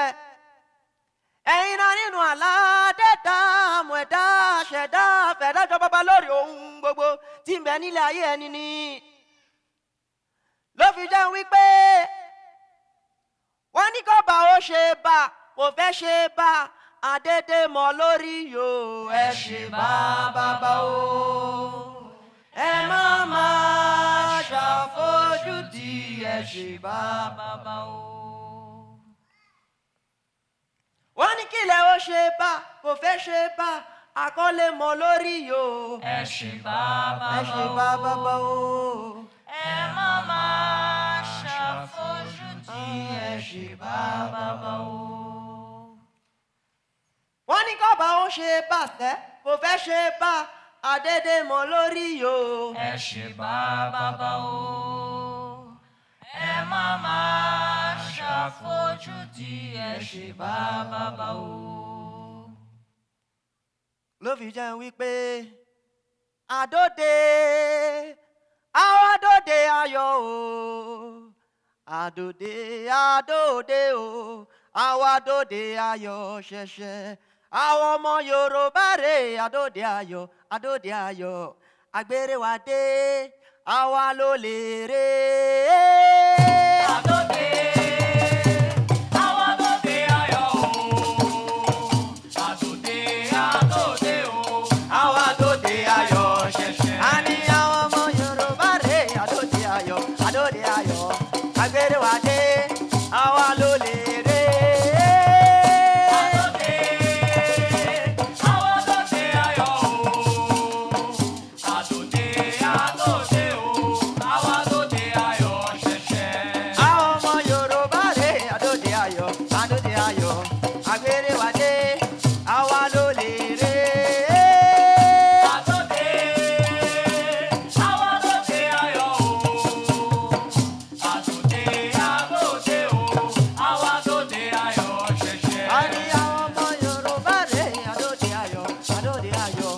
Ẹ̀yin náà nínú àlá dẹ́ta àmọ̀ ẹ̀dá ṣẹ̀dá fẹ̀dájọ́ bàbá lórí ohun gbogbo tí ń bẹ nílé ayé ẹni ni. Ló fi jẹ́ wípé wọ́n ní kọ́ba ó ṣe bá kò fẹ́ ṣe bá àdédé mọ́ lórí o. Ẹ ṣe bàbá o. Ẹ má máa ṣàfojúdi. Ẹ ṣe bàbá o. Wọ́n ní kílẹ̀ ó ṣe bá kò fẹ́ ṣe bá àkọlé mọ́ lórí o. Ẹ ṣe bàbá o. Ẹ ṣe bàbá o. Ẹ má máa ṣàfojúdi. Ẹ ṣe bàbá o. Wọ́n ní kọ́ba ó ṣe bá tẹ́ kò fẹ́ ṣe bá àdédé mọ́ lórí o. Ẹ ṣe bàbá o. Ẹ má máa ṣàfojúdi. Ẹ ṣe bàbá o. Ló fi jẹ́ wípé àdóde àwọn àdóde ayọ̀ o. Àdóde àdóde o. Àwọn àdóde ayọ̀ ṣẹ̀ṣẹ̀. Àwọn ọmọ Yorùbá rè àdóde ayọ̀ àdóde ayọ̀. Àgbèrèwádé àwa ló lè rè. Àdóde, àwa àdóde ayọ̀ o. Àdóde, àdóde o. Àwa àdóde ayọ̀ ṣẹ̀ṣẹ̀. A ní àwọn ọmọ Yorùbá rè àdóde ayọ̀ àdóde ayọ̀. Àgbèrèwádé àwa ló lè rè. Àdóde, àwa àdóde ayọ̀ o. Àdóde, àdóde o. Àwa àdóde ayọ̀ ṣẹ̀ṣẹ̀. Àwọn ọmọ Yorùbá rè àdóde ayọ̀ àdóde ayọ̀. Àgbèrèwádé àwa ló lè rè. Àdóde, àwa àdóde ayọ̀ o. Àdóde, àdóde o. Àwa àdóde ayọ̀ ṣẹ̀ṣẹ̀. A ní àwọn ọmọ Yorùbá rè àdóde ayọ̀ àdóde ayọ̀.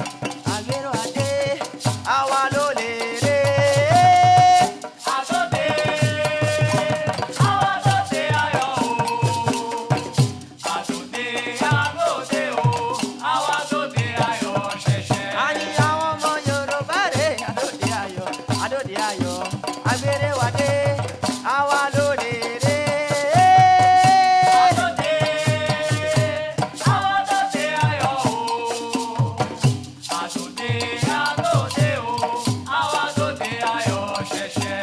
Àgbèrèwádé àwa ló lè rè. Àdóde, àwa àdóde ayọ̀ o. Àdóde, àdóde o. Àwa àdóde ayọ̀ ṣẹ̀ṣẹ̀. A ní àwọn ọmọ Yorùbá rè àdóde ayọ̀ àdóde ayọ̀. Àgbèrèwádé àwa ló lè rè. Àdóde, àwa àdóde ayọ̀ o. Àdóde, àdóde o. Àwa àdóde ayọ̀ ṣẹ̀ṣẹ̀.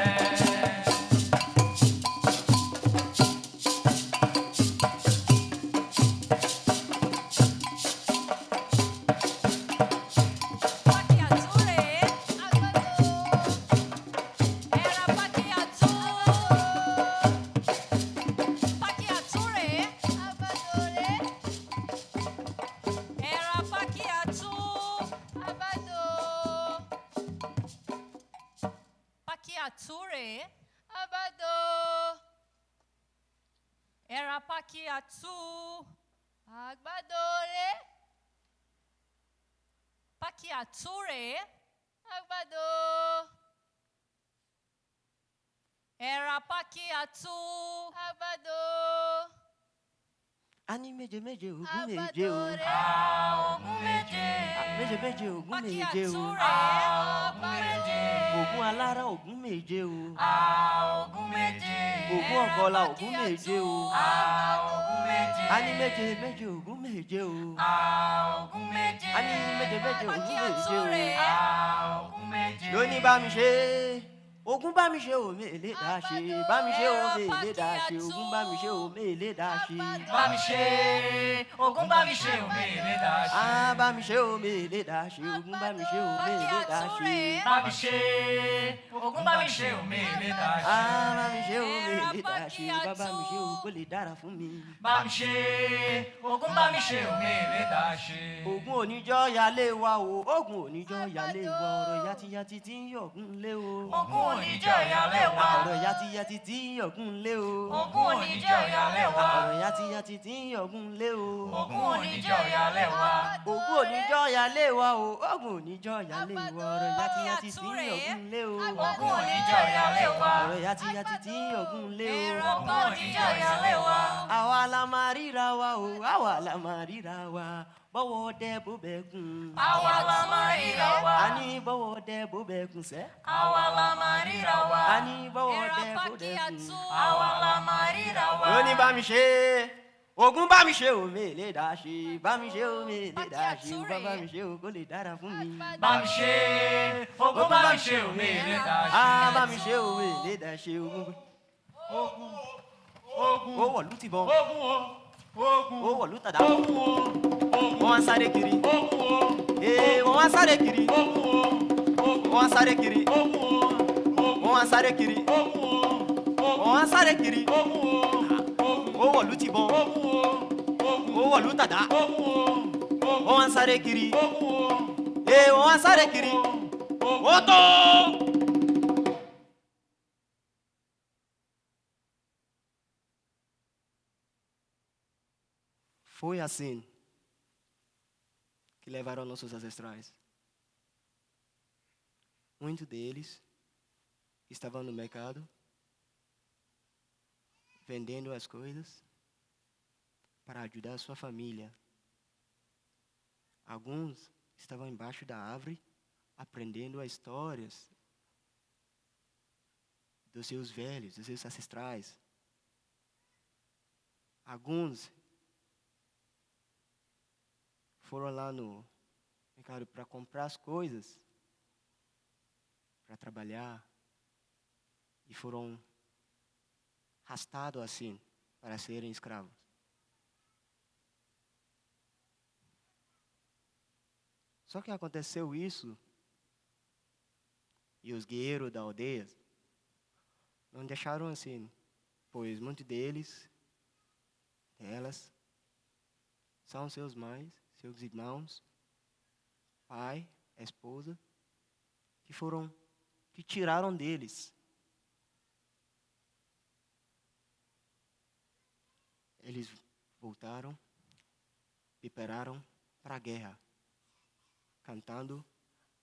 Paki azul, era paki azul. Paki azul, era paki azul. Paki azul, era paki azul. Paki azul, era paki azul. A ní méje méje ogún méje o. Ogún méje. Méje méje ogún Paki méje o. azul, Ogún méje. Ògún alára ogún méje o. Ogún méje. Ògún ọ̀gọ́lá ogún méje o. Ogún méje. A ní méje méje ogún méje o. Ogún méje. A ní méje méje ogún Paki méje azul, o. Ogún méje. Lóní bá mi ṣe ogún bá mi ṣe o mélé dá ṣe bá mi ṣe o mélé dá ṣe ogún bá mi ṣe o mélé dá ṣe. Bá mi ṣe, ogún bá mi ṣe, òmìnira dá ṣe. Ah, bá mi ṣe o mélé dá ṣe ogún bá mi ṣe o mélé dá ṣe. Bá mi ṣe, ogún bá mi ṣe, òmìnira dá ṣe. Ah, bá mi ṣe o mélé dá ṣe bàbá mi ṣe o kó lè dára fún mi. Bá mi ṣe, ogún bá mi ṣe, òmìnira dá ṣe. Ògún oníjọ́ yálé wa o ògún oníjọ́ yálé wa ọ̀rọ̀ yàtìyàtì tí ń yọ̀gún lé o. Ogún oníjọ́ ìyálẹ̀ wa. ọ̀rọ̀ yàtìyàtì tí ń yọ̀gún lé o. Ogún oníjọ́ ìyálẹ̀ wa. ọ̀rọ̀ yàtìyàtì tí ń yọ̀gún lé o. Ogún oníjọ́ ìyálẹ̀ wa. Ògún oníjọ́ yálé wa o ògún oníjọ́ yálé wa ọ̀rọ̀ yàtìyàtì tí ń yọ̀gún lé o. Ogún oníjọ́ ìyálẹ̀ wa. ọ̀rọ̀ yàtìyàtì tí ń yọ̀gún lé o. Ogún oníjọ́ ìyálẹ̀ wa. àwa la máa ríra wa o àwa la máa ríra wa bọ́wọ́ dẹ bó bẹ kún. Àwa la máa ríra wa. a ní bọ́wọ́ dẹ bó bẹ kún sẹ́. Àwa la máa ríra wa. a ní bọ́wọ́ dẹ bó bẹ kún. Àwa la máa ríra wa. lóní bá mi ṣe Ogun bá mi ṣe òmè lè dá ṣe, bá mi ṣe òmè lè dá ṣe, Àtúrè. bá mi ṣe ògo lè dára fún mi. Bá mi ṣe, ogun bá mi ṣe òmè lè dá ṣe. Ah, bá mi ṣe òmè lè dá ṣe ogun. Ogun, ogun, Ó wọ̀lú tìbọn, ogun o, ogun, ó wọ̀lú tàdá. ogun o, ogun, Wọ́n wá sáré kiri, ogun o, wọ́n wá sáré kiri, ogun o, ogun, wọ́n wá sáré kiri, ogun o, ogun, wọ́n wá sáré kiri, ogun o, ogun, wọ́n wá sáré kiri. ogun o, ogun, Ó wọ̀lú tìbọn, ogun o, ogun, ó wọ̀lú tàdá. ogun o, ogun, Wọ́n wá sáré kiri, ogun o, wọ́n wá sáré kiri. ogun, Ó tó! Foi assim que levaram nossos ancestrais. Muitos deles estavam no mercado, vendendo as coisas para ajudar a sua família. Alguns estavam embaixo da árvore, aprendendo as histórias dos seus velhos, dos seus ancestrais. Alguns foram lá no mercado para comprar as coisas, para trabalhar, e foram arrastados assim para serem escravos. Só que aconteceu isso, e os guerreiros da aldeia não deixaram assim, pois muitos deles, delas, são seus mães, seus irmãos, pai, esposa, que tiraram deles. Eles voltaram, prepararam para a guerra, cantando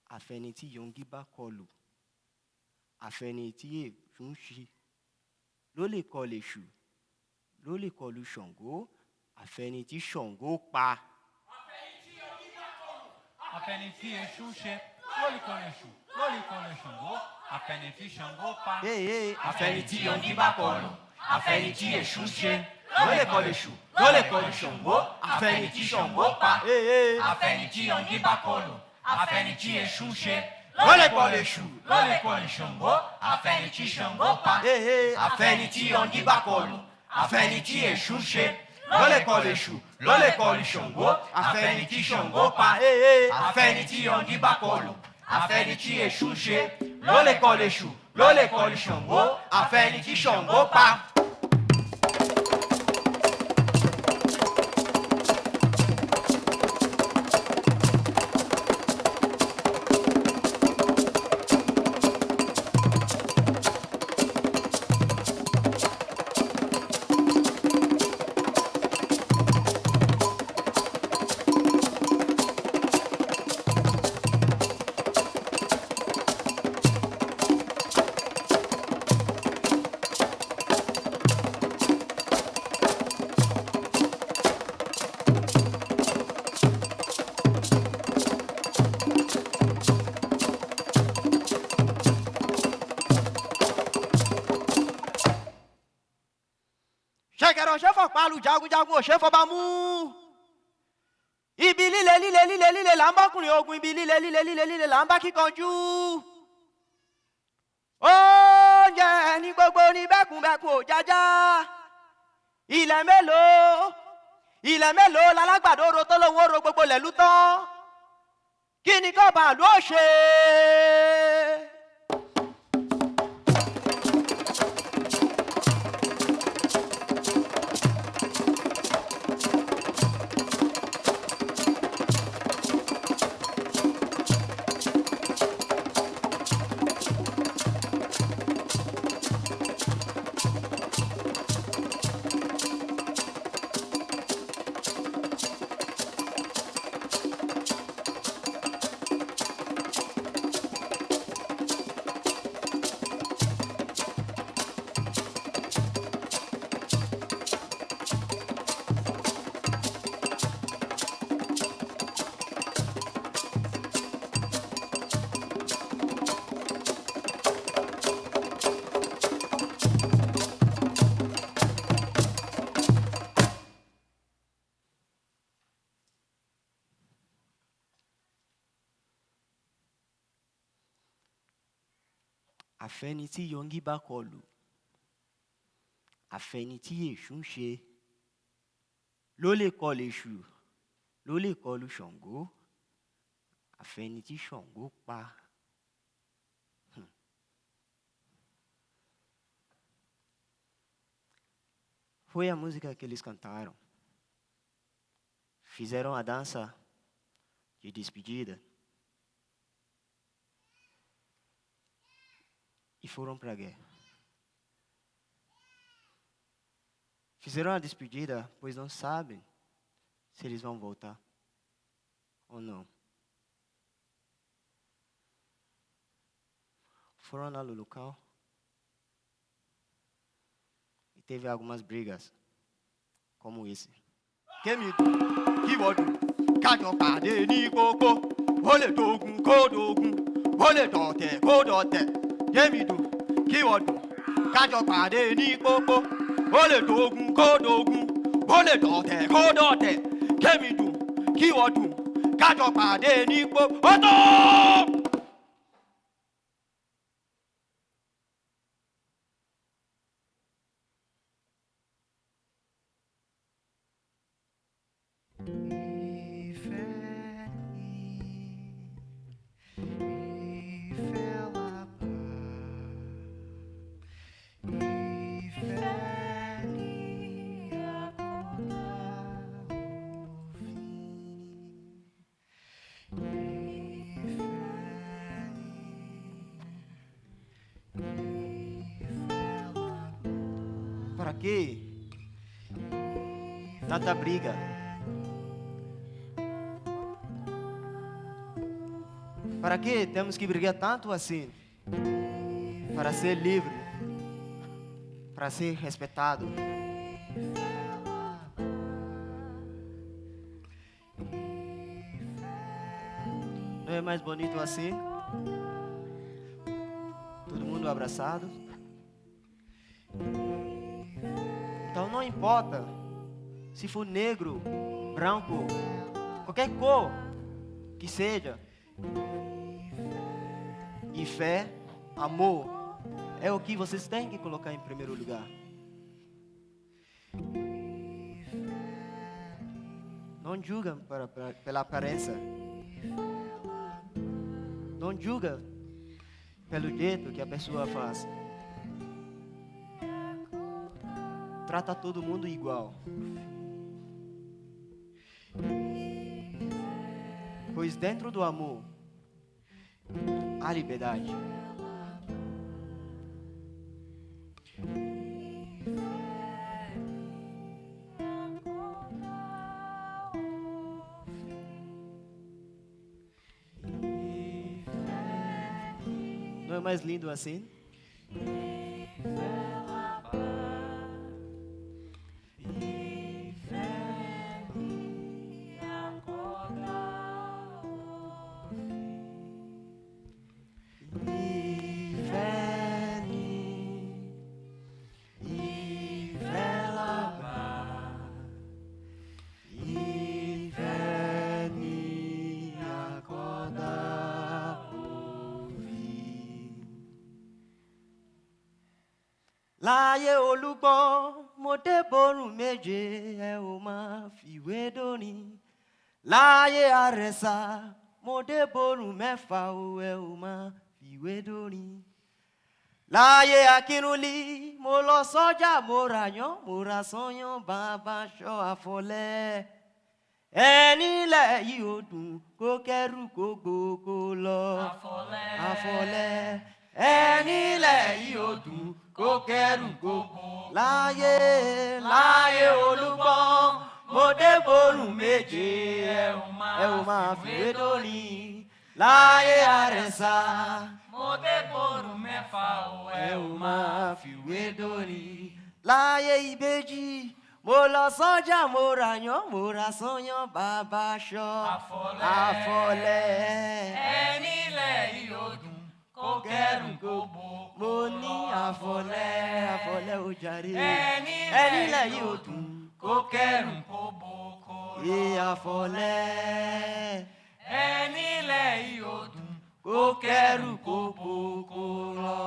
Afeniti Yongiba Kolu, Afeniti Junshi, Lole Koleshu, Lole Kolu Shongo, Afeniti Shongo Pa. Afeniti Exuxe, Loli Conechu, Loli Conexangô, Afeniti Xangô Pa. Afeniti Yongiba Kolu, Afeniti Exuxe, Lole Koleshu, Lole Kolu Shongo, Afeniti Shongo Pa. Afeniti Yongiba Kolu, Afeniti Exuxe, Lole Koleshu, Loli Conexangô, Afeniti Xangô Pa. Afeniti Yongiba Kolu, Afeniti Exuxe, Lole Koleshu, Lole Kolu Shongo, Afeniti Shongo Pa. Afeniti Yongiba Kolu, Afeniti Exuxe, Lole Koleshu, Lole Kolu Shongo, Afeniti Shongo Pa. Ṣẹ̀kẹ̀rẹ̀ òṣèfọ̀ palu jagunjagun òṣèfọ̀ bá mú. Ibi líle líle líle líle là ń bọ́kùnrin ogun, ibi líle líle líle líle là ń bá kíkanjú. Oúnjẹ ní gbogbo ní bẹ́kùnbẹ́kùn ò jájá. Ilẹ̀ mélòó lálágbàdo ro tó lóun ó ro gbogbo lẹ̀lú tán. Kí ni kọ́ bàálù ó ṣe? àfẹ́ni tí yọngí bá kọlù, àfẹ́ni tí èṣù ń ṣe, ló lè kọlù èṣù, ló lè kọlù Ṣàngó, àfẹ́ni tí Ṣàngó pa. Foi a música que eles cantaram. Fizeram a dança de despedida e foram para a guerra. Fizeram a despedida, pois não sabem se eles vão voltar ou não. Foram lá no local e teve algumas brigas, como esse. Kémi kí wọ́dù kájọ pàdé ní kókó ó lè dogun kó dogun ó lè dọ̀tẹ̀ kó dọ̀tẹ̀. Kémi kí wọ́dù kájọ pàdé ní kókó ó lè dogun kó dogun ó lè dọ̀tẹ̀ kó dọ̀tẹ̀. Kémi kí wọ́dù kájọ pàdé ní kókó ó tó. Para que tanta briga? Para que temos que brigar tanto assim? Para ser livre, para ser respeitado. Não é mais bonito assim? Todo mundo abraçado. Então não importa se for negro, branco, qualquer cor que seja. E fé, amor, é o que vocês têm que colocar em primeiro lugar. Não julgam pela aparência. Não julga pelo jeito que a pessoa faz. Trata todo mundo igual. Pois dentro do amor há liberdade. Não é mais lindo assim? Láyé olúgbọ́n mo dé borùn méje ẹ ò máa fìwé dóni. Láyé àrẹ̀sà mo dé borùn mẹ́fà o ẹ ò máa fìwé dóni. Láyé akínúlí mo lọ sọ́jà mo ràyán mo ra sányán bàbá aṣọ àfọlẹ́. Ẹni ilẹ̀ yìí ò dùn kó kẹ́rù kó gbogbo lọ. Àfọlẹ́. Ẹni ilẹ̀ yìí ò dùn kó kẹ́rù gbogbo. Láyé olúgbọ́n mo dé borùn méje ẹ ò máa fìwé dóni. Láyé àrẹ̀sà mo dé borùn mẹ́fà o ẹ ò máa fìwé dóni. Láyé ìbejì mo lọ sọ́jà mo ràyán mo ra sányán bàbá aṣọ àfọlẹ́. ẹni ilẹ̀ yìí ò dùn kó kẹ́rù gbogbo. Mo ní àfọlẹ́ ó jàre. ẹni ilẹ̀ yìí ò dùn kó kẹ́rù gbogbo. Àfọlẹ́. ẹni ilẹ̀ yìí ò dùn Kó kẹ́rù kó boko lọ.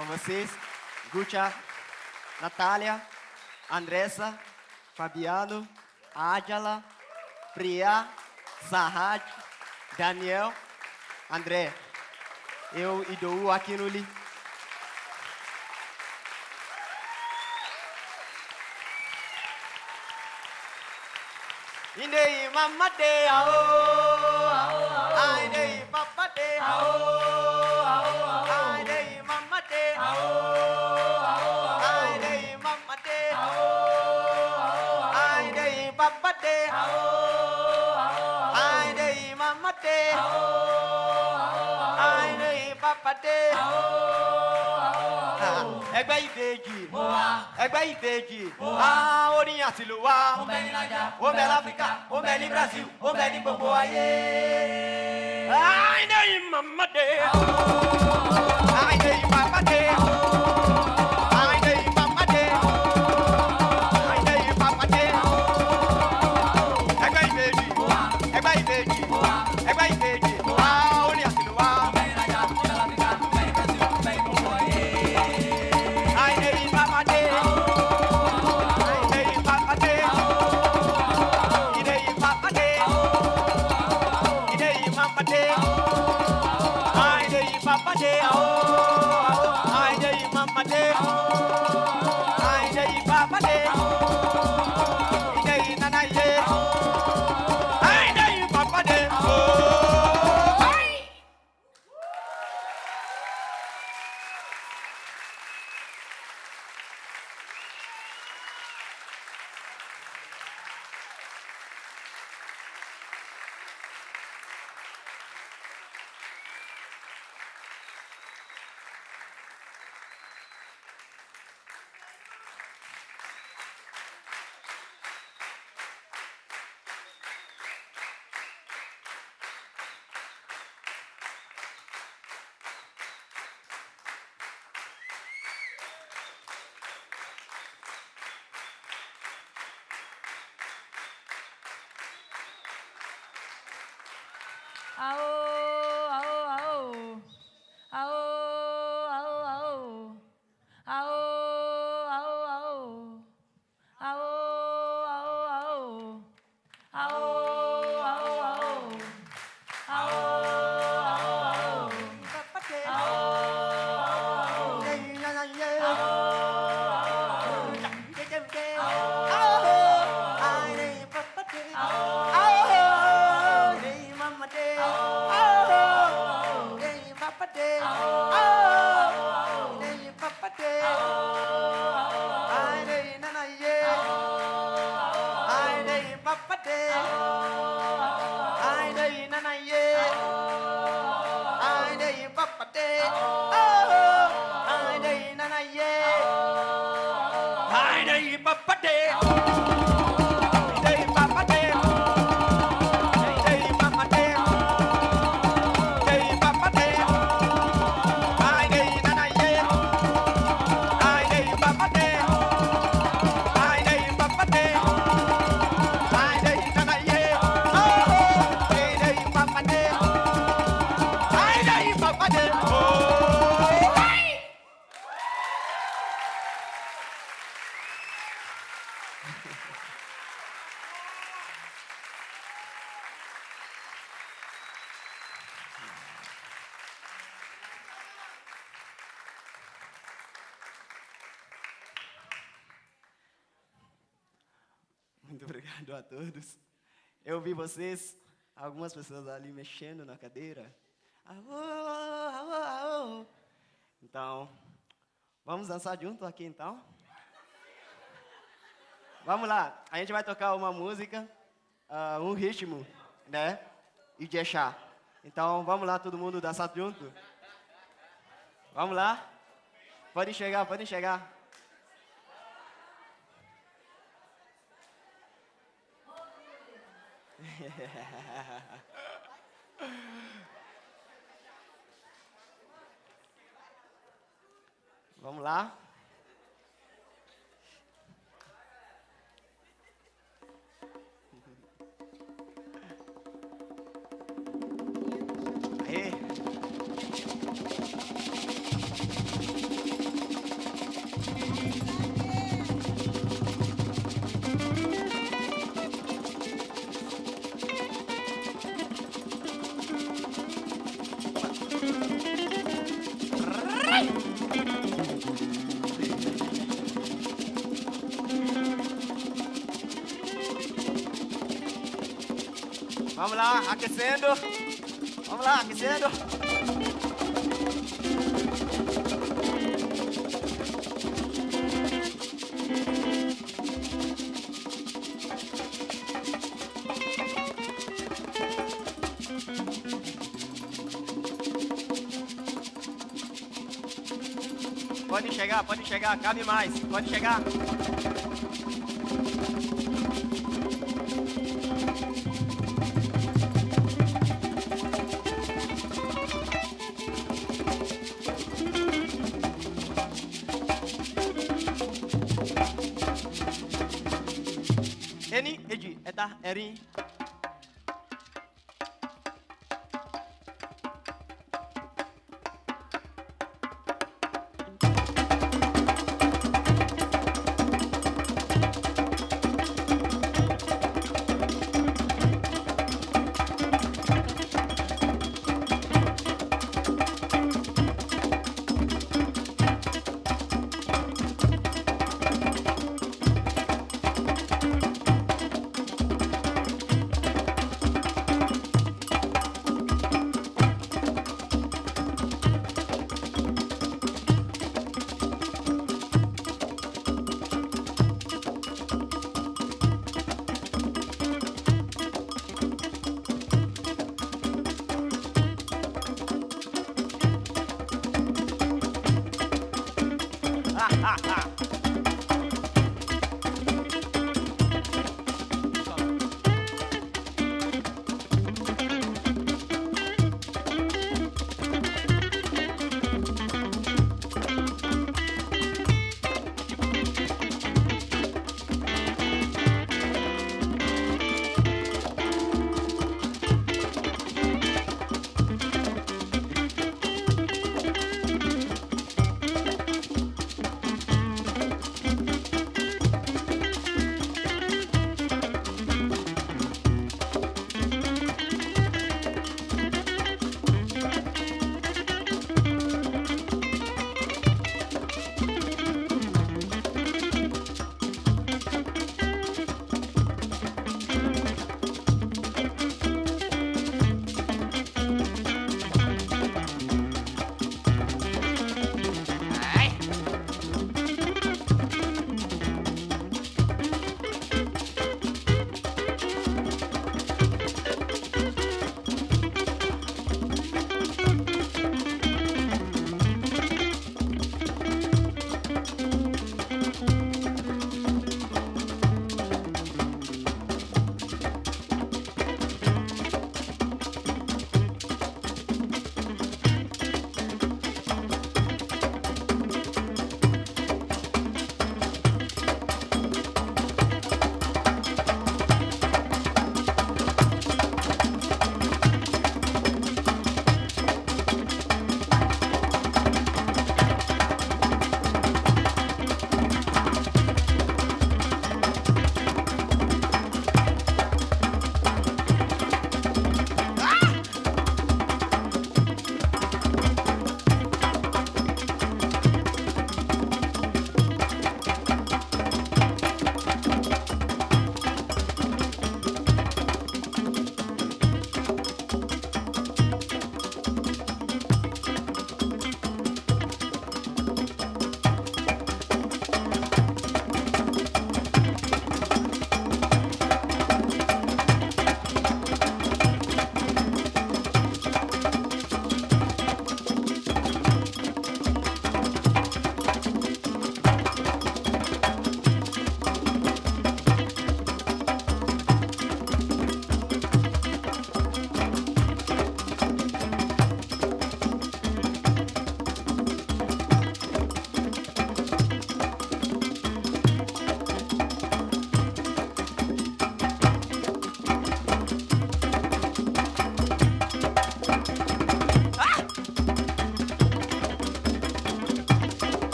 Com vocês, Gucha, Natália, Andressa, Fabiano, Adjala, Priya, Sahaj, Daniel, André. Eu e Dou aqui no li. Indei mama de ao, ai dei papa de ao, ai dei mama de ao, ai dei mama de ao, ai dei papa de ao, ai dei mama de ao, ai dei papa de ao. Ẹgbẹ́ ìbejì, ẹgbẹ́ ìbejì, orin àtìlúwà, ó bẹ ní Naija, ó bẹ l'Áfíríkà, ó bẹ ní Brazil, ó bẹ ní gbogbo ayé. Àìdè ìmàmàdé, àìdè ìmàmàdé, àìdè ìmàmàdé, àìdè ìmàmàdé. Ẹgbẹ́ ìbejì, ẹgbẹ́ ìbejì, ẹgbẹ́ ìbejì, orin àtìlúwà. ó bẹ ní Naija, ó bẹ l'Áfíríkà, ó bẹ ní Brazil, ó bẹ ní gbogbo ayé. Àìdè ìmàmàdé, àìdè ìmàmàdé, ìdè ìmàmàdé, ìdè ìmàmàdé, àìdè ìmàmàdé, àìdè ìmàmàdé, àìdè ìmàmàdé, ìdè ìnànàyé, àìdè ìmàmàdé. Muito obrigado a todos. Eu vi vocês, algumas pessoas ali mexendo na cadeira. Aô. Então, vamos dançar junto aqui então? Vamos lá, a gente vai tocar uma música, um ritmo, né? E Ijexá. Então, vamos lá, todo mundo dançar junto? Vamos lá? Podem chegar, podem chegar. Vamos lá. Aê. Vamos lá, aquecendo. Vamos lá, aquecendo. Pode chegar, cabe mais, pode chegar. Eni, Eji, Eta, Eri.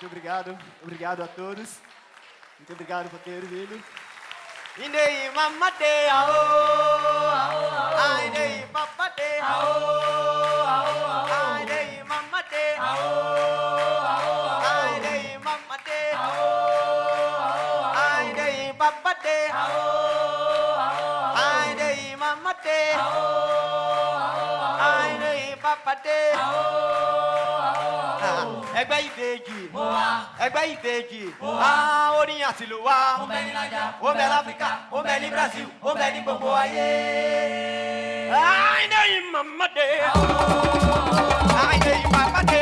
Muito obrigado. Obrigado a todos. Muito obrigado por ter vindo. Indei mama de ao, ai dei papa de ao, ai dei mama de ao, ai dei mama de ao, ai dei papa de ao, ai dei mama de ao, ai dei papa de ao. Ẹgbẹ́ ìbejì, ẹgbẹ́ ìbejì, orin àtìlúwà, Ó bẹ ní Naija, ó bẹ l'Áfíríkà, ó bẹ ní Brazil, ó bẹ ní gbogbo ayé. Àìdè yìí màmá dé, àìdè yìí màmá dé.